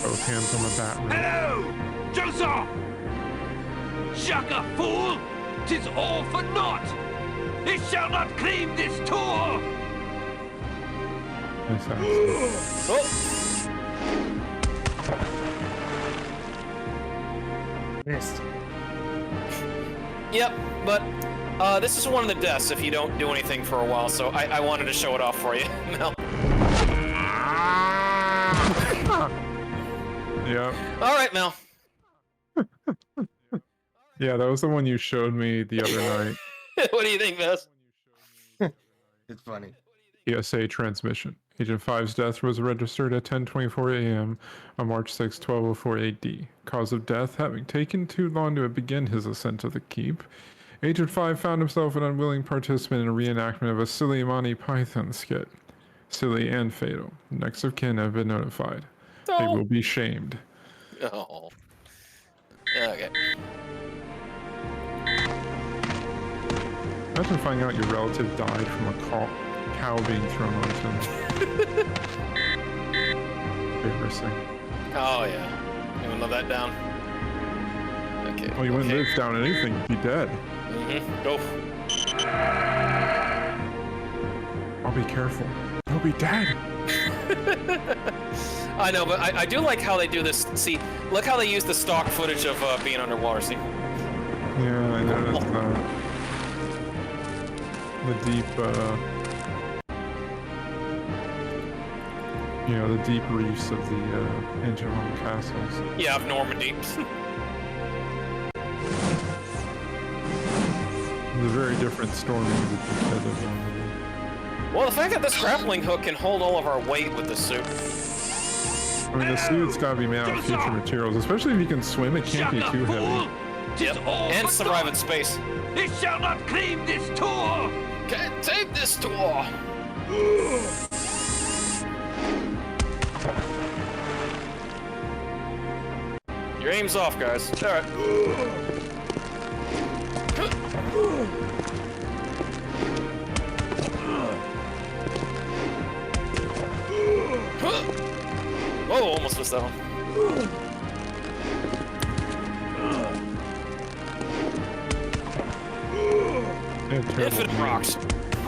Both hands on the bat. Hello! Joseph! Shaka, fool! 'Tis all for naught! It shall not claim this tour! Oh! Missed. Yep, but this is one of the deaths if you don't do anything for a while, so I wanted to show it off for you, Mel. Yeah. Alright, Mel. Yeah, that was the one you showed me the other night. What do you think, Vess? It's funny. PSA transmission. Agent 5's death was registered at 10:24 a.m. on March 6, 1204 AD. Cause of death, having taken too long to begin his ascent to the keep. Agent 5 found himself an unwilling participant in a reenactment of a silly Monty Python skit. Silly and fatal. Next of kin have been notified. They will be shamed. Oh. Okay. Imagine finding out your relative died from a cow being thrown onto him. Embarrassing. Oh, yeah. You want to let that down? Okay. Oh, you wouldn't live down anything, you'd be dead. Go. I'll be careful. You'll be dead. I know, but I do like how they do this. See, look how they use the stock footage of being underwater, see? Yeah, I noticed that. The deep, you know, the deep reefs of the ancient Roman castles. Yeah, of Normandy. It's a very different storming of the dead of Normandy. Well, the fact that this grappling hook can hold all of our weight with the suit. I mean, the suit's gotta be made out of future materials, especially if you can swim, it can't be too heavy. Yep, and survive in space. It shall not claim this tour! Can't take this tour! Your aim's off, guys. Alright. Oh, almost missed that one. Infinite rocks.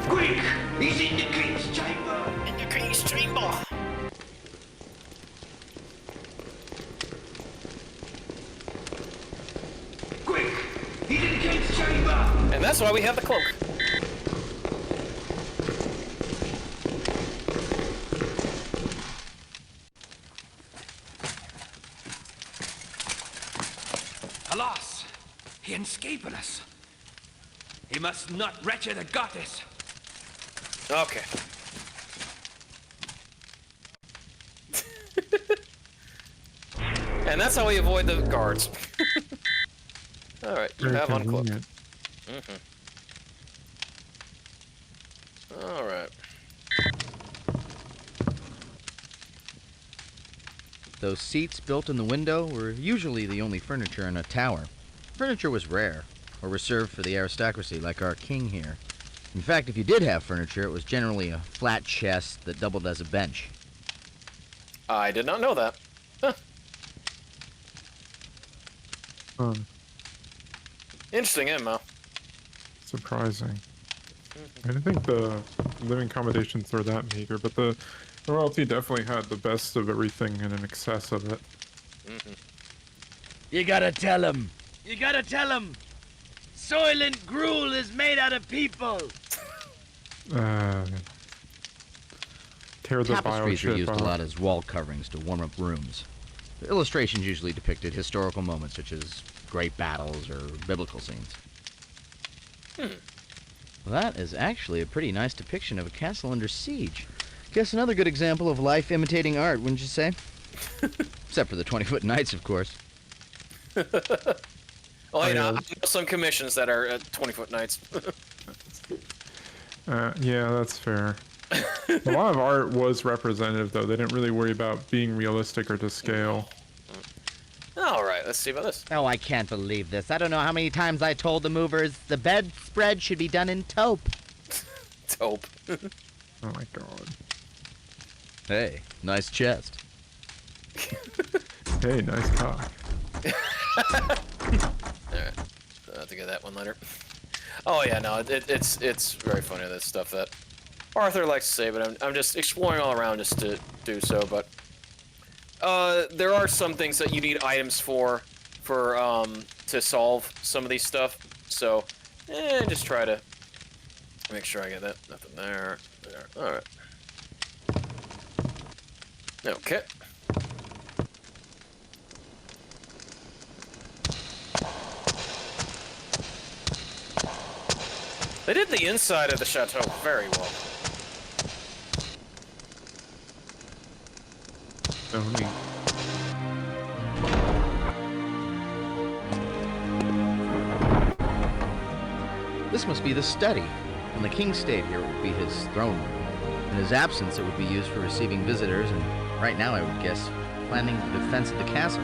Quick! He's in the king's chamber! In the king's chamber! Quick! He's in the king's chamber! And that's why we have the cloak. Alas! He escaped us. He must not wretch the goddess. Okay. And that's how we avoid the guards. Alright, you have uncloaked. Alright. Those seats built in the window were usually the only furniture in a tower. Furniture was rare, or reserved for the aristocracy like our king here. In fact, if you did have furniture, it was generally a flat chest that doubled as a bench. I did not know that. Huh. Interesting, Emma. Surprising. I didn't think the living accommodations were that meager, but the royalty definitely had the best of everything and an excess of it. You gotta tell him. You gotta tell him. Soylent gruel is made out of people. tear the Tapestries are biochip used out. a lot as wall coverings to warm up rooms. The illustrations usually depicted historical moments such as great battles or biblical scenes. Well, that is actually a pretty nice depiction of a castle under siege. Guess another good example of life imitating art, wouldn't you say? Except for the 20-foot knights, of course. Oh, you know, I know some commissions that are 20-foot knights. Yeah, that's fair. A lot of art was representative, though. They didn't really worry about being realistic or to scale. All right, let's see about this. Oh, I can't believe this. I don't know how many times I told the movers the bedspread should be done in taupe. Taupe. Oh my god. Hey, nice chest. Hey, nice cock. Alright, I'll have to get that one later. Oh yeah, no, it's very funny, this stuff that Arthur likes to say, but I'm just exploring all around just to do so, but there are some things that you need items for to solve some of these stuff, so just try to make sure I get that. Nothing there. Alright. Okay. They did the inside of the chateau very well. So neat. This must be the study. When the king stayed here, it would be his throne room. In his absence, it would be used for receiving visitors, and right now, I would guess, planning the defense of the castle.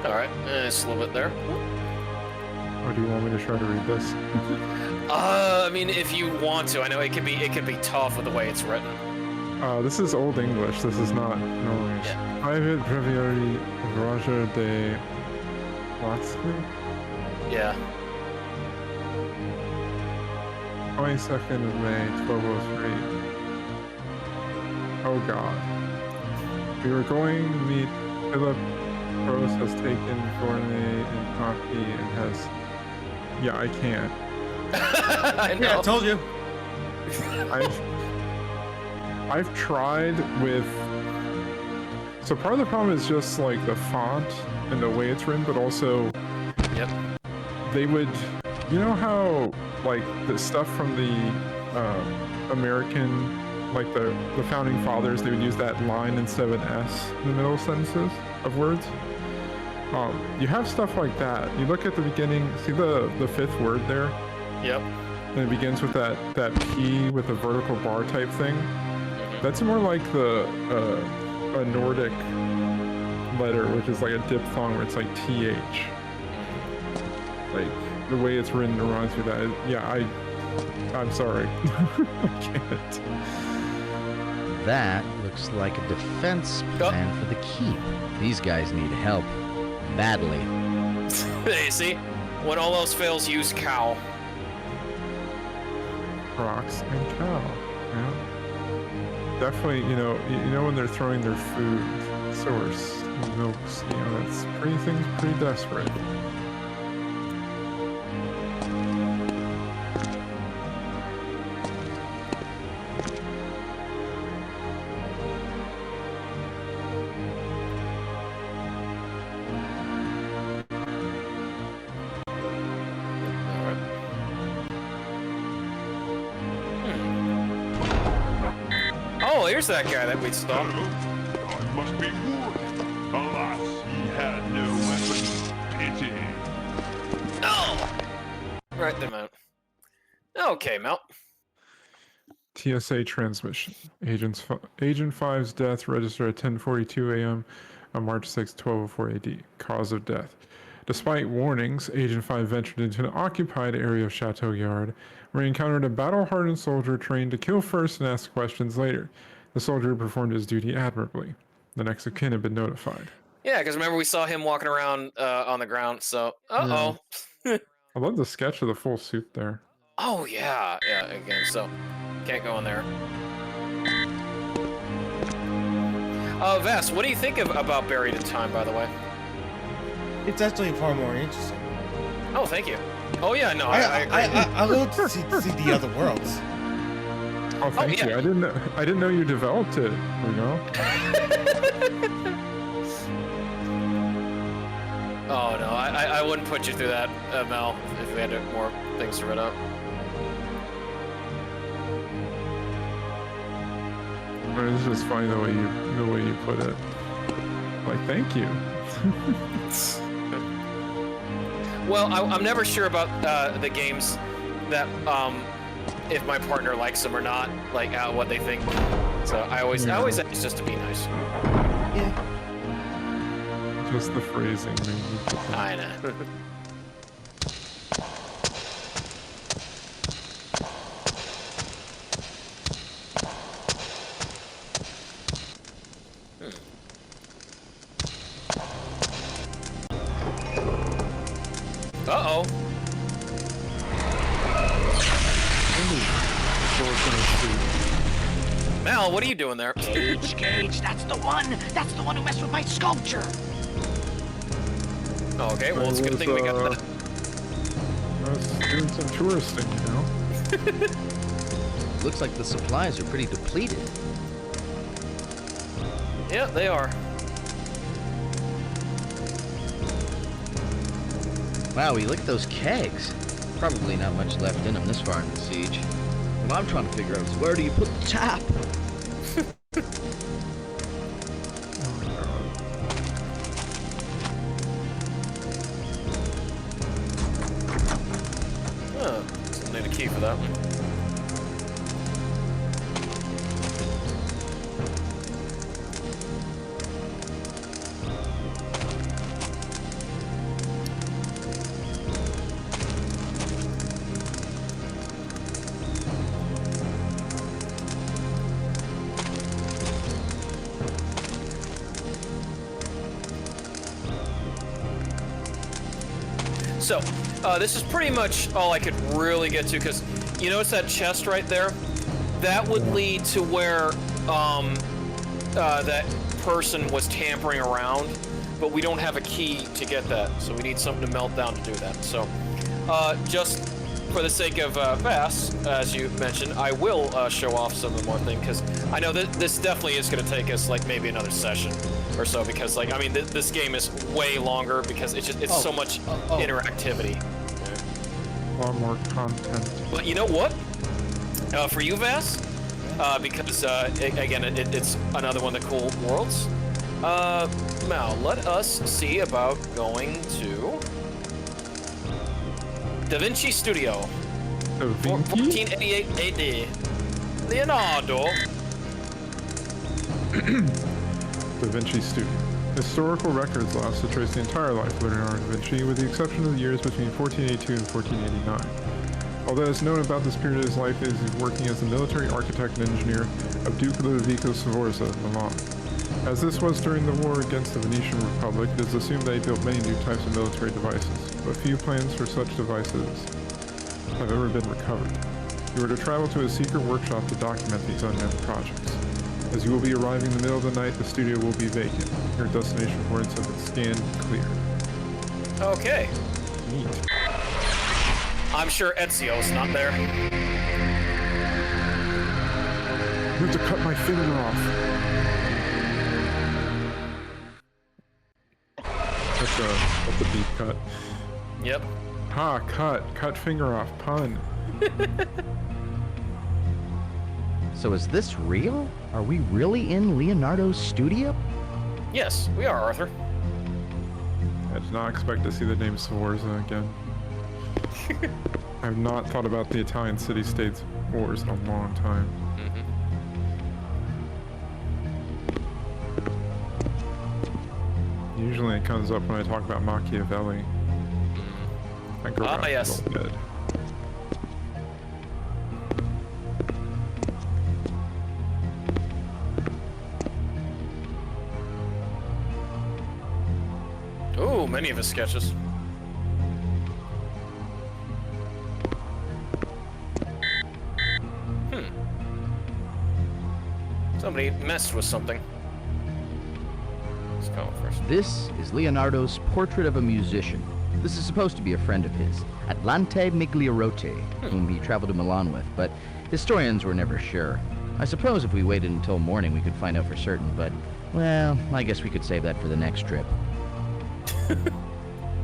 Alright, just a little bit there. Or do you want me to try to read this? I mean, if you want to. I know it could be tough with the way it's written. This is Old English. This is not Norwegian. Yeah. Private Breviary of Roger de Latsky? Yeah. 22nd of May, 1203. Oh god. We were going to meet Philip. Rose has taken Gournay and Hockey and has... Yeah, I can't. I know. Yeah, I told you. I've tried with... So part of the problem is just like the font and the way it's written, but also... Yep. They would... You know how, like, the stuff from the American, like the founding fathers, they would use that line instead of an S in the middle of sentences of words? You have stuff like that. You look at the beginning, see the fifth word there? Yep. And it begins with that P with a vertical bar type thing. That's more like a Nordic letter, which is like a diphthong where it's like TH. Like, the way it's written reminds me of that. Yeah, I'm sorry. I can't. That looks like a defense plan for the keep. These guys need help. Badly. Hey, see? When all else fails, use cow. Rocks and cow. Yeah. Definitely, you know when they're throwing their food source, milks, that's things pretty desperate. Here's that guy that we stopped. God must be wood. Alas, he had no weapon. Pity. No! Right there, Mount. Okay, Mount. TSA transmission. Agent 5's death registered at 10:42 a.m. on March 6, 1204 AD. Cause of death. Despite warnings, Agent 5 ventured into an occupied area of Chateau Yard, where he encountered a battle-hardened soldier trained to kill first and ask questions later. The soldier performed his duty admirably. The next of kin had been notified. Yeah, because remember we saw him walking around on the ground. So, I love the sketch of the full suit there. Oh yeah, again. So, can't go in there. Vess, what do you think about Buried in Time, by the way? It's actually far more interesting. Oh, thank you. Oh yeah, no, I love to see the other worlds. Oh, thank you. I didn't know you developed it. You know. Oh no, I wouldn't put you through that, Mel, if we had more things to read up. It's just funny the way you put it. Like, thank you. Well, I'm never sure about the games that if my partner likes them or not, like what they think. So I always ask just to be nice. Yeah. Just the phrasing, maybe. I know. Uh-oh. Mel, what are you doing there? Gage, that's the one who messed with my sculpture. Oh, okay, well, it's a good thing we got that. I was doing some touristing, you know? Looks like the supplies are pretty depleted. Yeah, they are. Wow, you look at those kegs. Probably not much left in them this far in the siege. What I'm trying to figure out is where do you put the tap? So need a key for that one. So, this is pretty much all I could really get to, because you notice that chest right there? That would lead to where that person was tampering around, but we don't have a key to get that, so we need something to melt down to do that. So, just for the sake of Vass, as you mentioned, I will show off some of the more things, because I know that this definitely is going to take us, like, maybe another session or so, because, like, I mean, this game is way longer, because it's so much interactivity. A lot more content. But you know what? For you, Vass, because, again, it's another one of the cool worlds, Mal, let us see about going to Da Vinci Studio. 1488 AD. Leonardo. Da Vinci Studio. Historical records allow us to trace the entire life of Leonardo da Vinci, with the exception of the years between 1482 and 1489. Although it's known about this period of his life is he's working as the military architect and engineer of Duke Ludovico Sforza of Milan. As this was during the war against the Venetian Republic, it is assumed that he built many new types of military devices, but few plans for such devices have ever been recovered. You are to travel to a secret workshop to document these unknown projects. As you will be arriving in the middle of the night, the studio will be vacant. Your destination points have been scanned and cleared. Okay. Neat. I'm sure Ezio's not there. You have to cut my finger off. That's a deep cut. Yep. Ha, cut finger off, pun. So is this real? Are we really in Leonardo's studio? Yes, we are, Arthur. I did not expect to see the name Sforza again. I have not thought about the Italian city-states wars in a long time. Usually it comes up when I talk about Machiavelli. I grew up yes. dead. many of his sketches. Somebody messed with something. Let's go first. This is Leonardo's Portrait of a Musician. This is supposed to be a friend of his, Atlante Migliorote, whom he traveled to Milan with, but historians were never sure. I suppose if we waited until morning we could find out for certain, but, well, I guess we could save that for the next trip.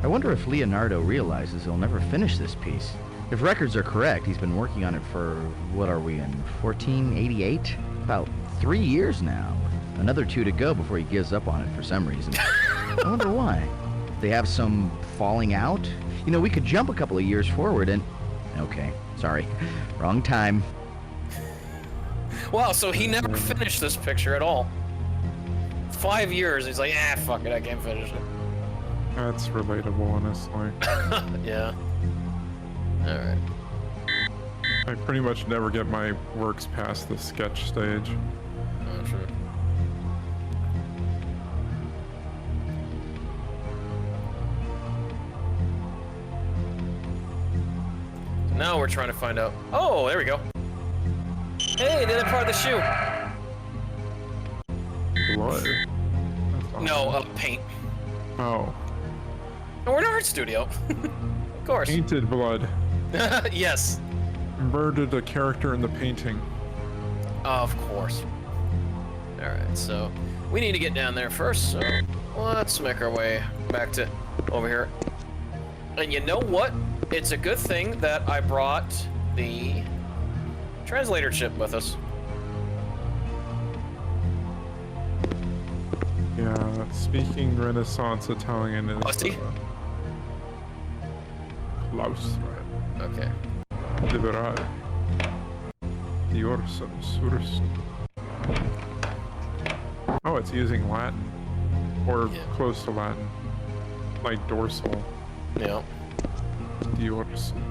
I wonder if Leonardo realizes he'll never finish this piece. If records are correct, he's been working on it for, what are we in, 1488? About 3 years now. Another 2 to go before he gives up on it for some reason. I wonder why. They have some falling out? You know, we could jump a couple of years forward and... Okay, sorry. Wrong time. Wow, so he never finished this picture at all. 5 years, he's like, fuck it, I can't finish it. That's relatable, honestly. Yeah. Alright. I pretty much never get my works past the sketch stage. Oh, true. So now we're trying to find out. Oh, there we go. Hey, the other part of the shoe. Blood. No, paint. Oh. No, we're in an art studio. Of course. Painted blood. Yes. Murdered a character in the painting. Of course. Alright, so we need to get down there first, so let's make our way back to over here. And you know what? It's a good thing that I brought the translator chip with us. Yeah, speaking Renaissance Italian is close. Okay. Liberal. Diorson, Surus. Oh, it's using Latin. Or close to Latin. Like dorsal. Yeah. Diorson.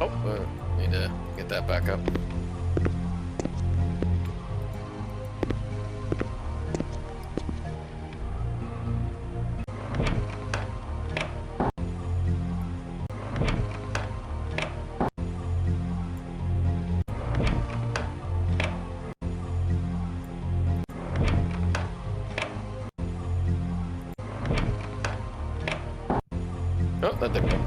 Oh, need to get that back up. Oh, that didn't go.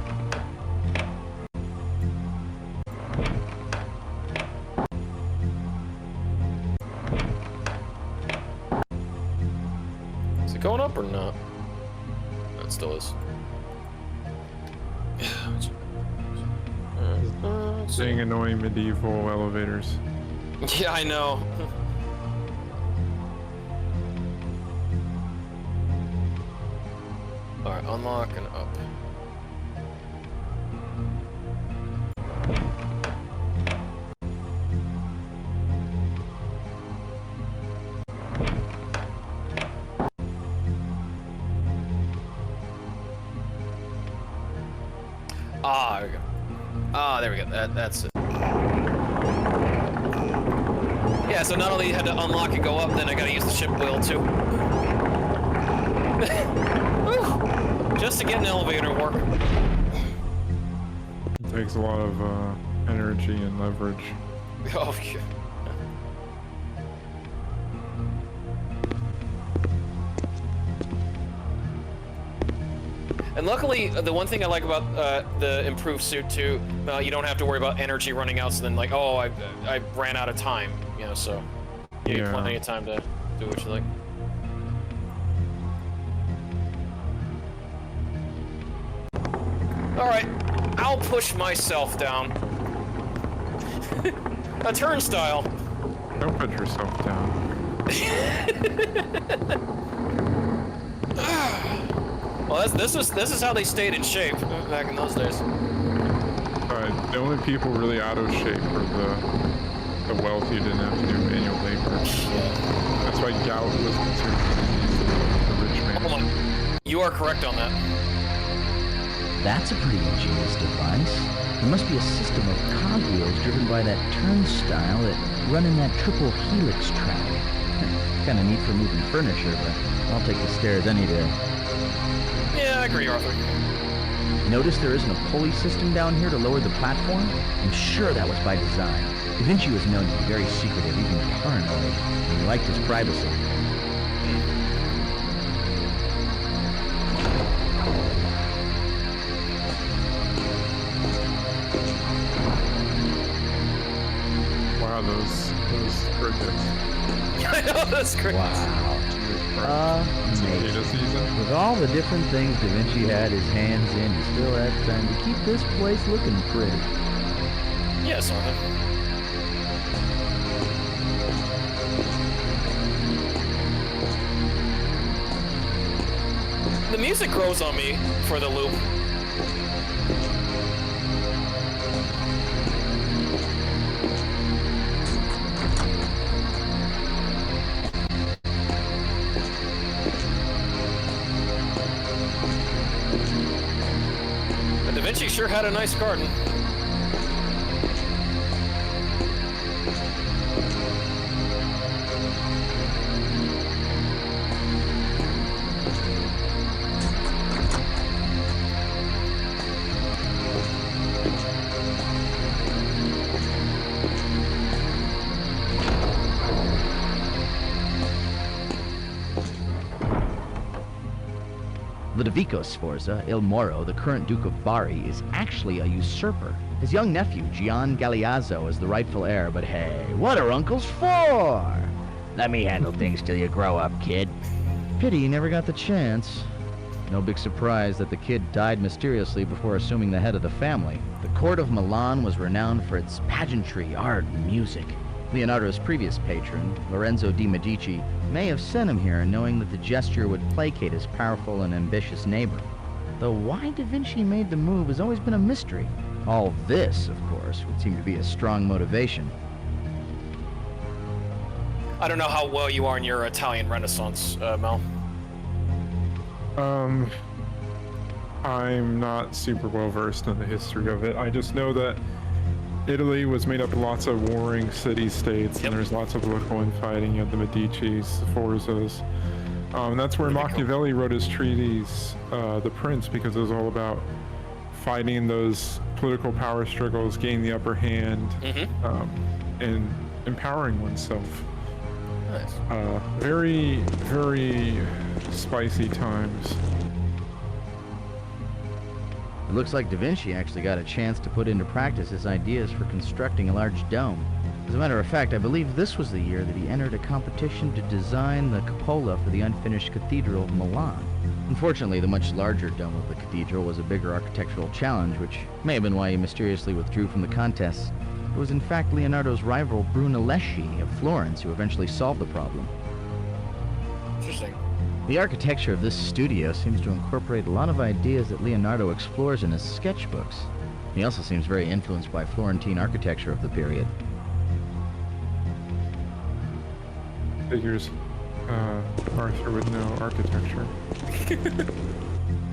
Is it going up or not? No, it still is. Seeing annoying medieval elevators. Yeah, I know. Alright, unlock and up. Ah, there we go. Ah, there we go. That's it. Yeah, so not only had to unlock and go up, then I gotta use the ship wheel too. Just to get an elevator to work. It takes a lot of energy and leverage. Oh, yeah. And luckily, the one thing I like about the improved suit too, you don't have to worry about energy running out. So then, like, oh, I ran out of time, you know. So you have plenty of time to do what you like. All right, I'll push myself down. A turnstile. Don't put yourself down. Well, this is how they stayed in shape back in those days. The only people really out of shape were the wealthy who didn't have to do manual labor. That's why gout was considered the rich man. Hold on. You are correct on that. That's a pretty ingenious device. There must be a system of cogwheels driven by that turnstile that run in that triple helix track. Kinda neat for moving furniture, but I'll take the stairs any day. Yeah, I agree, Arthur. Notice there isn't a pulley system down here to lower the platform? I'm sure that was by design. Da Vinci was known to be very secretive, even paranoid, and he liked his privacy. Wow, those crickets. I know, that's great. Wow. Amazing. With all the different things Da Vinci had his hands in, he still had time to keep this place looking pretty. Yes, Arthur. The music grows on me for the loop. But Da Vinci sure had a nice garden. Ludovico Sforza, Il Moro, the current Duke of Bari, is actually a usurper. His young nephew, Gian Galeazzo, is the rightful heir, but hey, what are uncles for? Let me handle things till you grow up, kid. Pity he never got the chance. No big surprise that the kid died mysteriously before assuming the head of the family. The court of Milan was renowned for its pageantry, art, and music. Leonardo's previous patron, Lorenzo di Medici, may have sent him here knowing that the gesture would placate his powerful and ambitious neighbor. Though why Da Vinci made the move has always been a mystery. All this, of course, would seem to be a strong motivation. I don't know how well you are in your Italian Renaissance, Mel. I'm not super well versed in the history of it. I just know that Italy was made up of lots of warring city-states, and there's lots of political infighting. You had the Medicis, the Forzas. That's where Machiavelli wrote his treatise, The Prince, because it was all about fighting those political power struggles, gaining the upper hand, and empowering oneself. Nice. Very, very spicy times. It looks like Da Vinci actually got a chance to put into practice his ideas for constructing a large dome. As a matter of fact, I believe this was the year that he entered a competition to design the cupola for the unfinished Cathedral of Milan. Unfortunately, the much larger dome of the cathedral was a bigger architectural challenge, which may have been why he mysteriously withdrew from the contest. It was in fact Leonardo's rival Brunelleschi of Florence who eventually solved the problem. Interesting. The architecture of this studio seems to incorporate a lot of ideas that Leonardo explores in his sketchbooks. He also seems very influenced by Florentine architecture of the period. Figures Arthur would know architecture.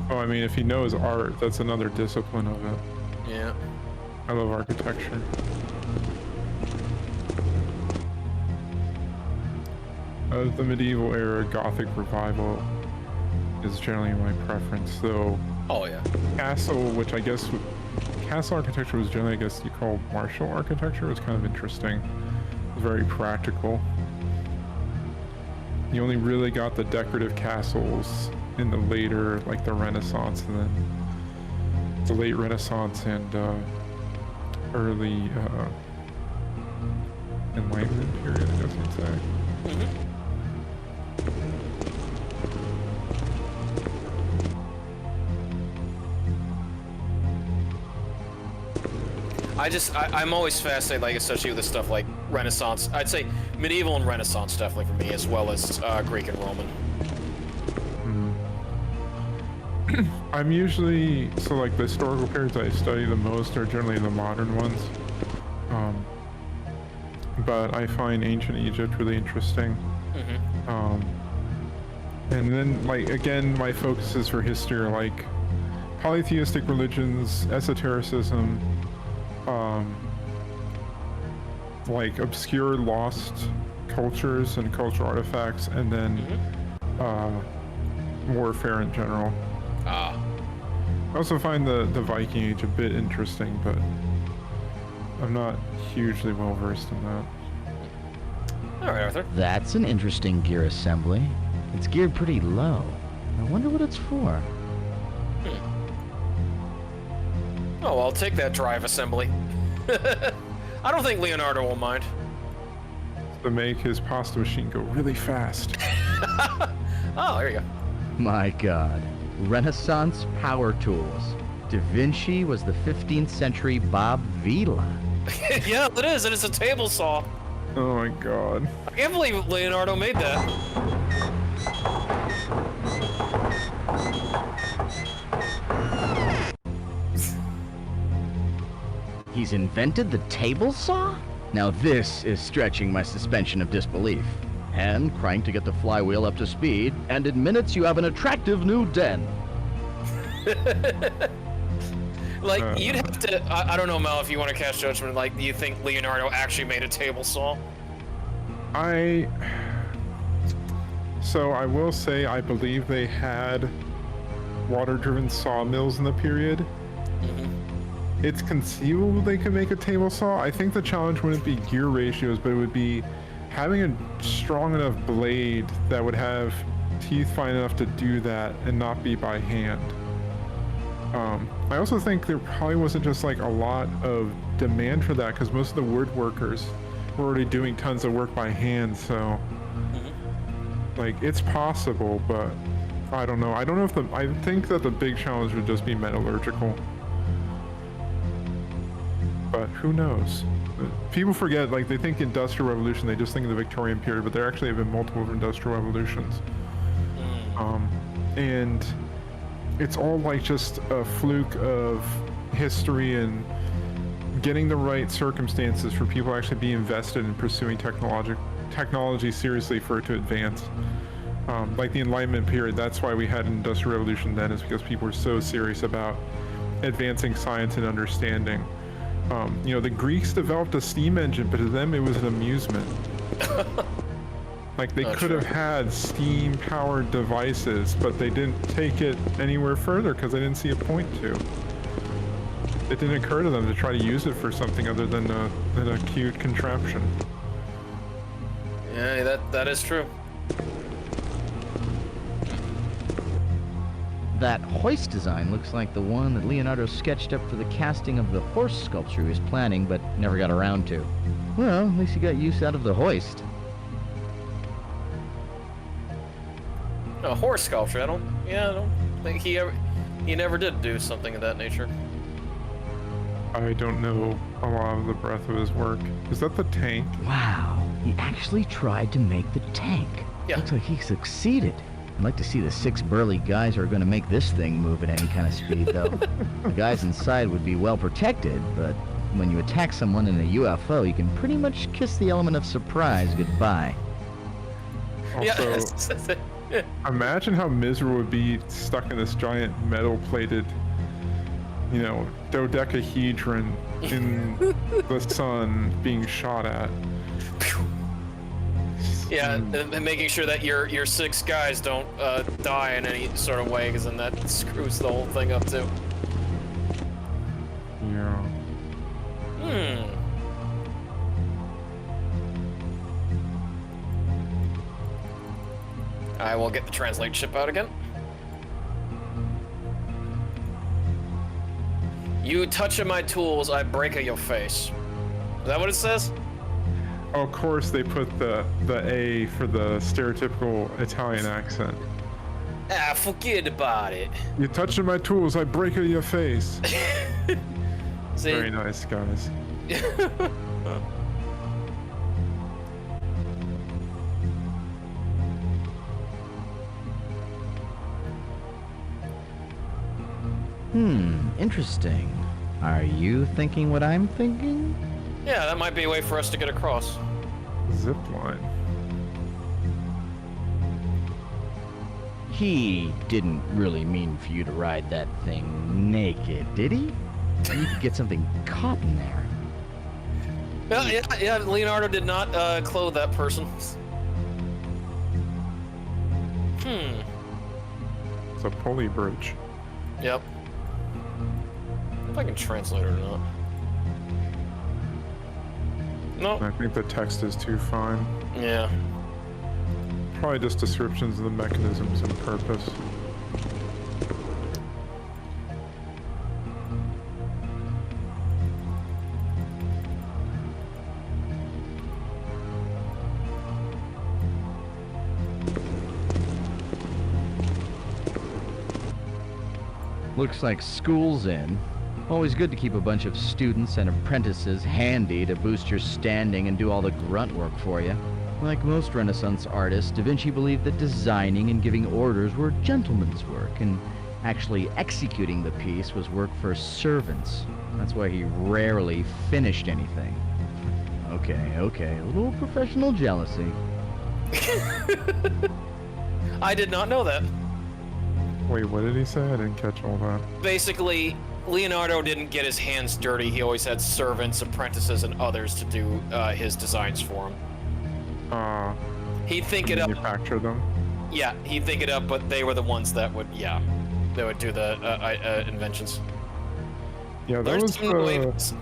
Oh, I mean, if he knows art, that's another discipline of it. Yeah. I love architecture. The medieval era Gothic revival is generally my preference, though. Oh yeah. Castle, which I guess castle architecture was generally, I guess you call martial architecture, was kind of interesting. It was very practical. You only really got the decorative castles in the later, like the Renaissance, and then the late Renaissance and early Enlightenment period, I guess you'd say. I'm always fascinated, like, especially with this stuff like Renaissance. I'd say medieval and Renaissance definitely for me, as well as Greek and Roman. I'm usually, so like the historical periods I study the most are generally the modern ones. But I find ancient Egypt really interesting. And then, like, again, my focuses for history are like polytheistic religions, esotericism, like obscure lost cultures and cultural artifacts, and then warfare in general. I also find the Viking Age a bit interesting, but I'm not hugely well versed in that. All right, Arthur. That's an interesting gear assembly. It's geared pretty low. I wonder what it's for. Oh, I'll take that drive assembly. I don't think Leonardo will mind. To make his pasta machine go really fast. Oh, there you go. My God. Renaissance power tools. Da Vinci was the 15th century Bob Vila. Yeah, it is. It is a table saw. Oh my God. I can't believe Leonardo made that. He's invented the table saw? Now this is stretching my suspension of disbelief. And crank to get the flywheel up to speed, and in minutes you have an attractive new den. Like, you'd have to... I don't know, Mel, if you want to cast judgment. Like, do you think Leonardo actually made a table saw? So I will say I believe they had water-driven sawmills in the period. It's conceivable they could make a table saw. I think the challenge wouldn't be gear ratios, but it would be having a strong enough blade that would have teeth fine enough to do that and not be by hand. I also think there probably wasn't just like a lot of demand for that because most of the woodworkers were already doing tons of work by hand, so like it's possible, but I don't know. I don't know if I think that the big challenge would just be metallurgical. But who knows? People forget, like they think Industrial Revolution, they just think of the Victorian period, but there actually have been multiple industrial revolutions. And it's all like just a fluke of history and getting the right circumstances for people to actually be invested in pursuing technology seriously for it to advance. Like the Enlightenment period, that's why we had an Industrial Revolution then, is because people were so serious about advancing science and understanding. You know, the Greeks developed a steam engine, but to them it was an amusement. Like they could have had steam-powered devices, but they didn't take it anywhere further because they didn't see a point to. It didn't occur to them to try to use it for something other than a cute contraption. Yeah, that is true. That hoist design looks like the one that Leonardo sketched up for the casting of the horse sculpture he was planning, but never got around to. Well, at least he got use out of the hoist. A horse sculpture, I don't think he never did do something of that nature. I don't know a lot of the breadth of his work. Is that the tank? Wow, he actually tried to make the tank. Yeah. Looks like he succeeded. I'd like to see the 6 burly guys who are going to make this thing move at any kind of speed, though. The guys inside would be well protected, but when you attack someone in a UFO, you can pretty much kiss the element of surprise goodbye. Also, imagine how miserable it would be stuck in this giant metal-plated, you know, dodecahedron in the sun being shot at. Yeah, and making sure that your 6 guys don't die in any sort of way, because then that screws the whole thing up too. Yeah. I will get the translate ship out again. You touch my tools, I break your face. Is that what it says? Of course, they put the A for the stereotypical Italian accent. Ah, forget about it. You touching my tools, I break your face. See? Very nice, guys. Interesting. Are you thinking what I'm thinking? Yeah, that might be a way for us to get across. Zip line. He didn't really mean for you to ride that thing naked, did he? You could get something caught in there. Yeah, Leonardo did not clothe that person. It's a pulley bridge. Yep. If I can translate it or not. No. I think the text is too fine. Yeah. Probably just descriptions of the mechanisms and purpose. Looks like school's in. Always good to keep a bunch of students and apprentices handy to boost your standing and do all the grunt work for you. Like most Renaissance artists, Da Vinci believed that designing and giving orders were gentlemen's work, and actually executing the piece was work for servants. That's why he rarely finished anything. Okay, a little professional jealousy. I did not know that. Wait, what did he say? I didn't catch all that. Basically, Leonardo didn't get his hands dirty. He always had servants, apprentices, and others to do his designs for him. He'd think it up. Manufacture them? Yeah, he'd think it up, but they were the ones that would, they would do the inventions. Yeah, that was the...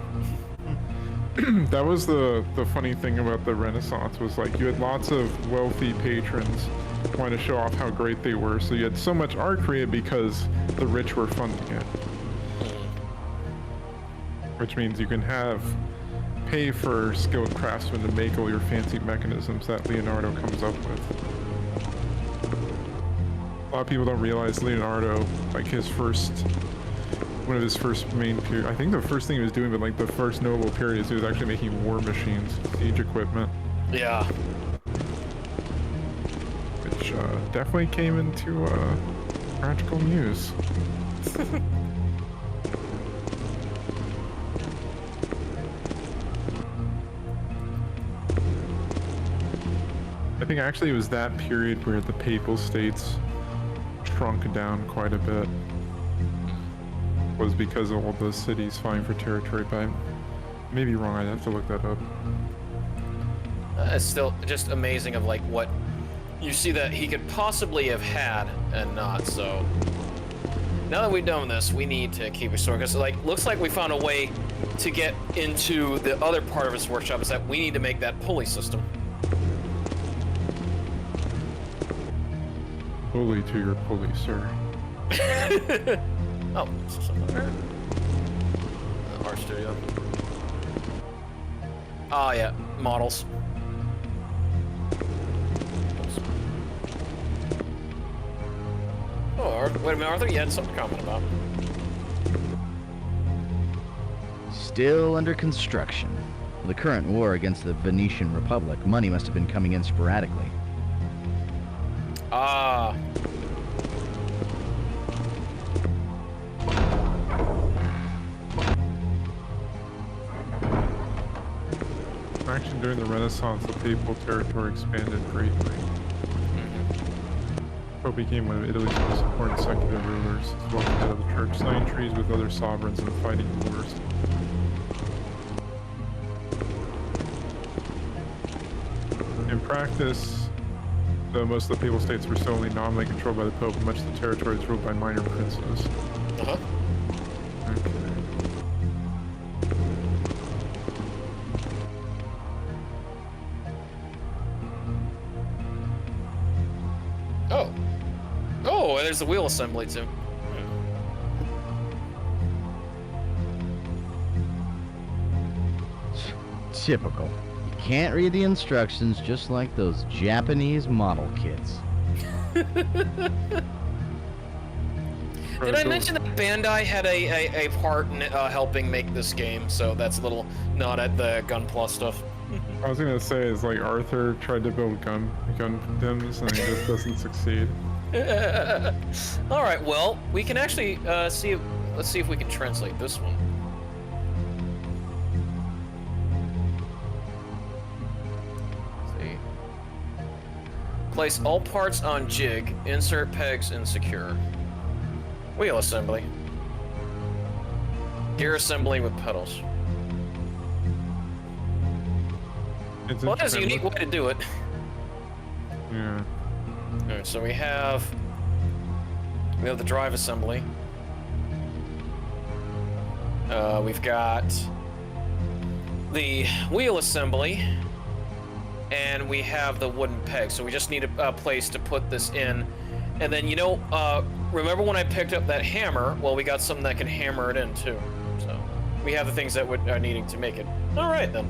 that was the funny thing about the Renaissance, was like you had lots of wealthy patrons wanting to show off how great they were, so you had so much art created because the rich were funding it. Which means you can pay for skilled craftsmen to make all your fancy mechanisms that Leonardo comes up with. A lot of people don't realize Leonardo, like one of his first main period, I think the first thing he was doing, but like the first notable period, is he was actually making war machines, siege equipment. Yeah. Which definitely came into practical use. I think actually it was that period where the Papal States shrunk down quite a bit. Was because of all those cities vying for territory, but I may be wrong. I'd have to look that up. It's still just amazing of like what you see that he could possibly have had and not. So now that we've done this, we need to keep restoring, because like looks like we found a way to get into the other part of his workshop, is that we need to make that pulley system. Bully to your pulley, sir. Oh, somewhere. Art studio. Oh yeah, models. Oops. Oh, wait a minute, Arthur, you had something to comment about. Still under construction. With the current war against the Venetian Republic, money must have been coming in sporadically. Ah. Actually, during the Renaissance, the papal territory expanded greatly. Pope became one of Italy's most important secular rulers, as well as head of the church, signing treaties with other sovereigns and fighting wars. In practice, though most of the papal states were still only nominally controlled by the Pope, much of the territory was ruled by minor princes. Uh-huh. Okay. Oh, there's the wheel assembly too. Typical. You can't read the instructions, just like those Japanese model kits. Did I mention that Bandai had a part in helping make this game? So that's a little nod at the Gunpla stuff. I was gonna say, is like Arthur tried to build Gundams and he just doesn't succeed. All right, well, we can actually let's see if we can translate this one. Let's see. Place all parts on jig, insert pegs, and secure. Wheel assembly. Gear assembly with pedals. Well, that is a unique way to do it. Yeah. Alright, so we have the drive assembly. We've got the wheel assembly, and we have the wooden peg. So we just need a place to put this in. And then, you know, remember when I picked up that hammer? Well, we got something that can hammer it in too. So we have the things that are needing to make it. All right then.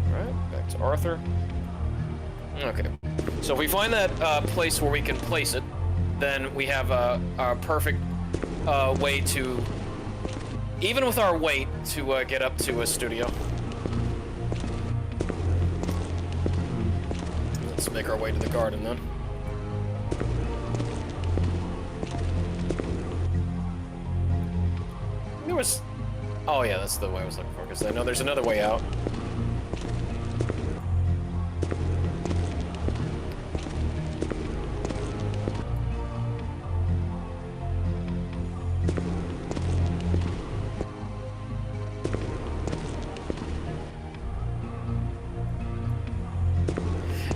All right, back to Arthur. Okay. So if we find that place where we can place it, then we have a perfect way to, even with our weight, to get up to a studio. Let's make our way to the garden then. There was... Oh yeah, that's the way I was looking for, because I know there's another way out.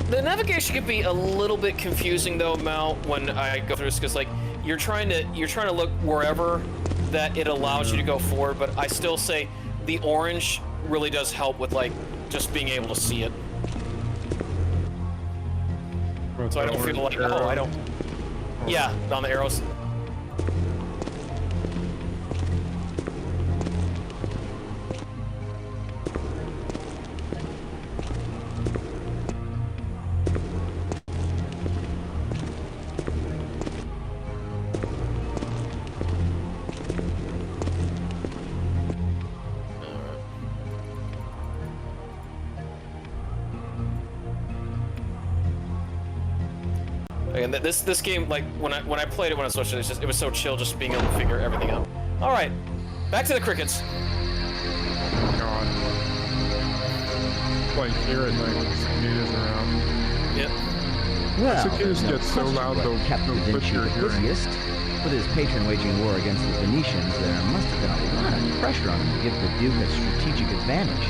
The navigation can be a little bit confusing though, Mal, when I go through this, because like you're trying to look wherever that it allows you to go forward, but I still say the orange really does help with like just being able to see it. So I don't feel like I don't. Yeah, on the arrows. And this game, like when I played it when I switched it, it was so chill just being able to figure everything out. All right, back to the crickets. God. Like here at night when the cicadas are around. Yep. Well, cicadas get so loud they'll kept Da Vinci the busiest. With his patron waging war against the Venetians, there must have been a lot of pressure on him to give the Duke a strategic advantage.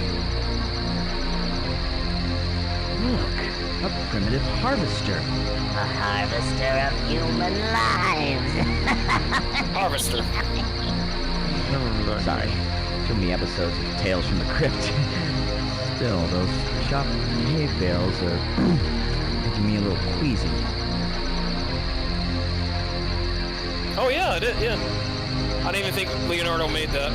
Look, a primitive harvester. A harvester of human lives. Harvester. Sorry, too many episodes of Tales from the Crypt. Still, those chopped hay bales are making me a little queasy. Oh yeah, I did. Yeah. I didn't even think Leonardo made that.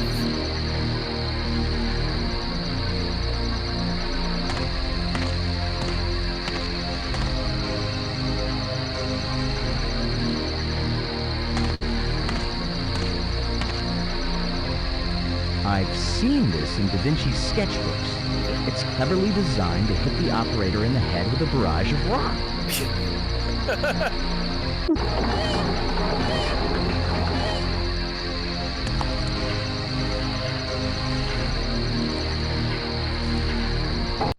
I've seen this in Da Vinci's sketchbooks. It's cleverly designed to hit the operator in the head with a barrage of rock.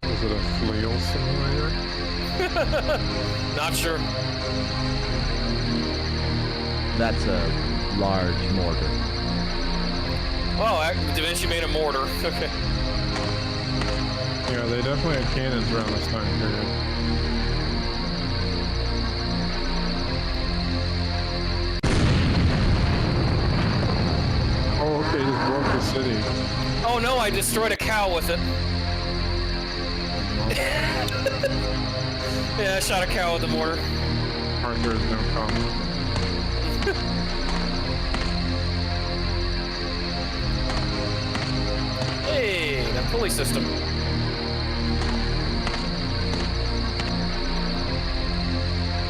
Is it a flail simulator? Not sure. That's a large mortar. Oh, Da Vinci made a mortar. Okay. Yeah, they definitely had cannons around this time period. Oh, okay, just blow up the city. Oh no, I destroyed a cow with it. Yeah, I shot a cow with the mortar. Arthur is no comment. Hey, that pulley system.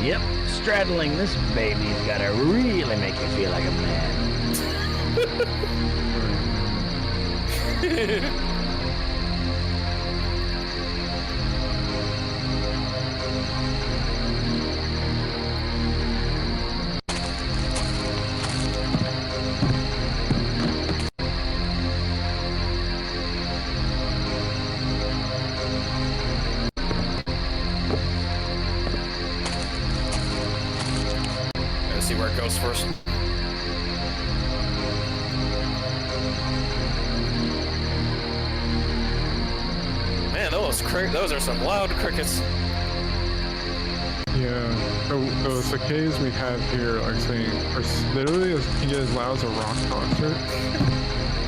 Yep, straddling this baby's gotta really make you feel like a man. Gotta see where it goes first. those are some loud crickets. Yeah. The cicadas we have here, like saying, are literally can get as loud as a rock concert.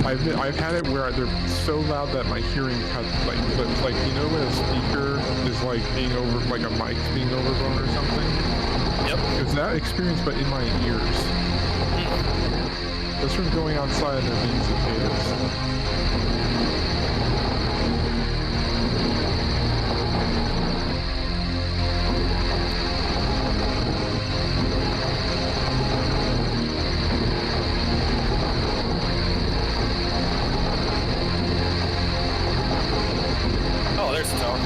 I've had it where they're so loud that my hearing cuts. Like you know when a speaker is like being over, like a mic's being overblown or something. Yep. It's that experience, but in my ears. Just from going outside and there being cicadas. Oh, there's the tower.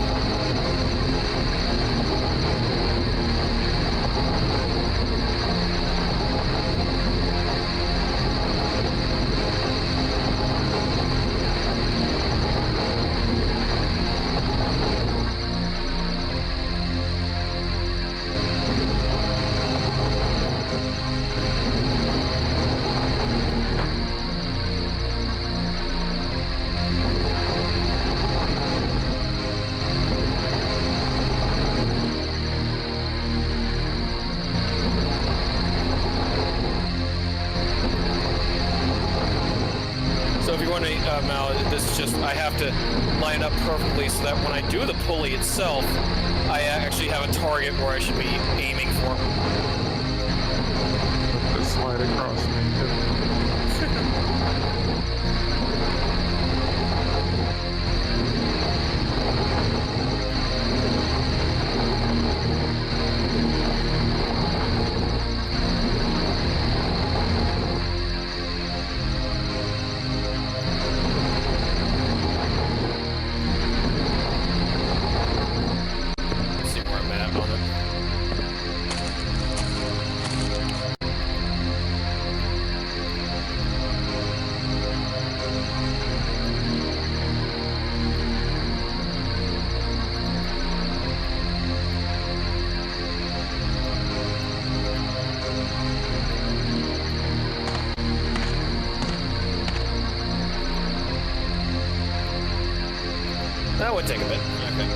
So if you're wondering, Mal, this is just, I have to line up perfectly so that when I do the pulley itself, I actually have a target where I should be aiming for. Just slide across me, too. See where I'm at on it. That would take a bit. Okay.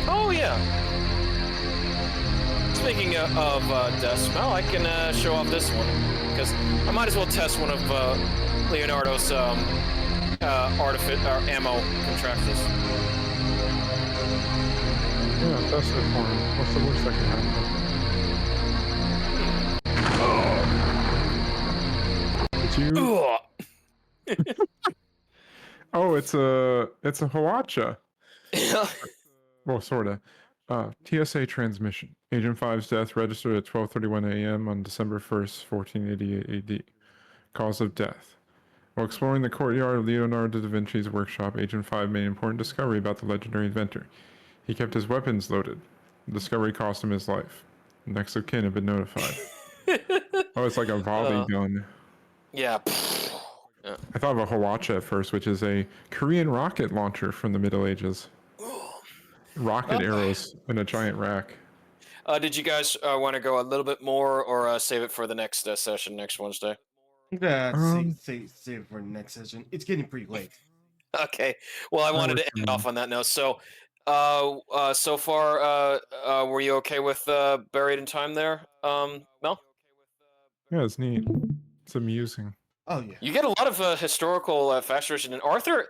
Oh yeah. Speaking of Decimel, I can show off this one because I might as well test one of Leonardo's ammo contraptions. Yeah, test it for him. What's the worst that can happen? Did you? Oh, it's a Hawacha. Well, sorta. TSA transmission. Agent 5's death registered at 12:31 a.m. on December 1st, 1488 AD. Cause of death. While exploring the courtyard of Leonardo da Vinci's workshop, Agent 5 made an important discovery about the legendary inventor. He kept his weapons loaded. The discovery cost him his life. Next of kin have been notified. Oh, it's like a volley gun. Yeah. I thought of a Hawacha at first, which is a Korean rocket launcher from the Middle Ages. Rocket arrows in a giant rack. Did you guys want to go a little bit more or save it for the next session next Wednesday? Save it for the next session. It's getting pretty late. Okay. Well, I wanted to end off on that note. So, so far, were you okay with Buried in Time there, Mel? Yeah, it's neat. It's amusing. Oh yeah. You get a lot of historical fascination, and Arthur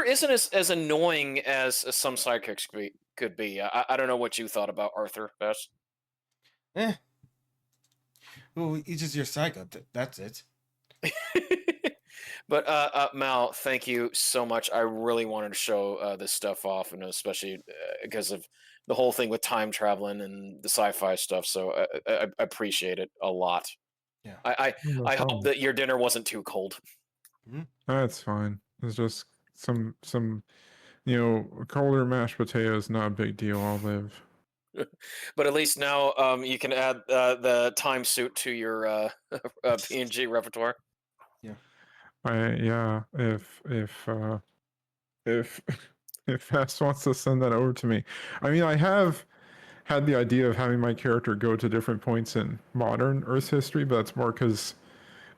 isn't as annoying as some sidekicks could be. I don't know what you thought about Arthur, Bess. Well, he's just your psycho. That's it. But Mal, thank you so much. I really wanted to show this stuff off, and especially because of the whole thing with time traveling and the sci-fi stuff. So I appreciate it a lot. Yeah. I hope that your dinner wasn't too cold. That's fine. It's just some colder mashed potatoes, not a big deal. I'll live. But at least now you can add the time suit to your PNG repertoire. Yeah. If if Fast wants to send that over to me. I mean, I have had the idea of having my character go to different points in modern Earth's history, but that's more because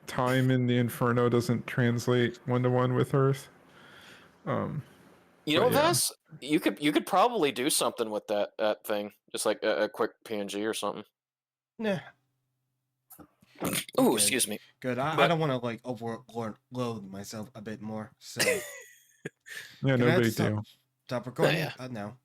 time in the Inferno doesn't translate 1-to-1 with Earth. You know, Vass, you could probably do something with that thing, just like a quick PNG or something. Nah. Ooh, excuse me. Good. I don't want to like overload myself a bit more. So yeah, no big deal. Stop recording Yeah. now.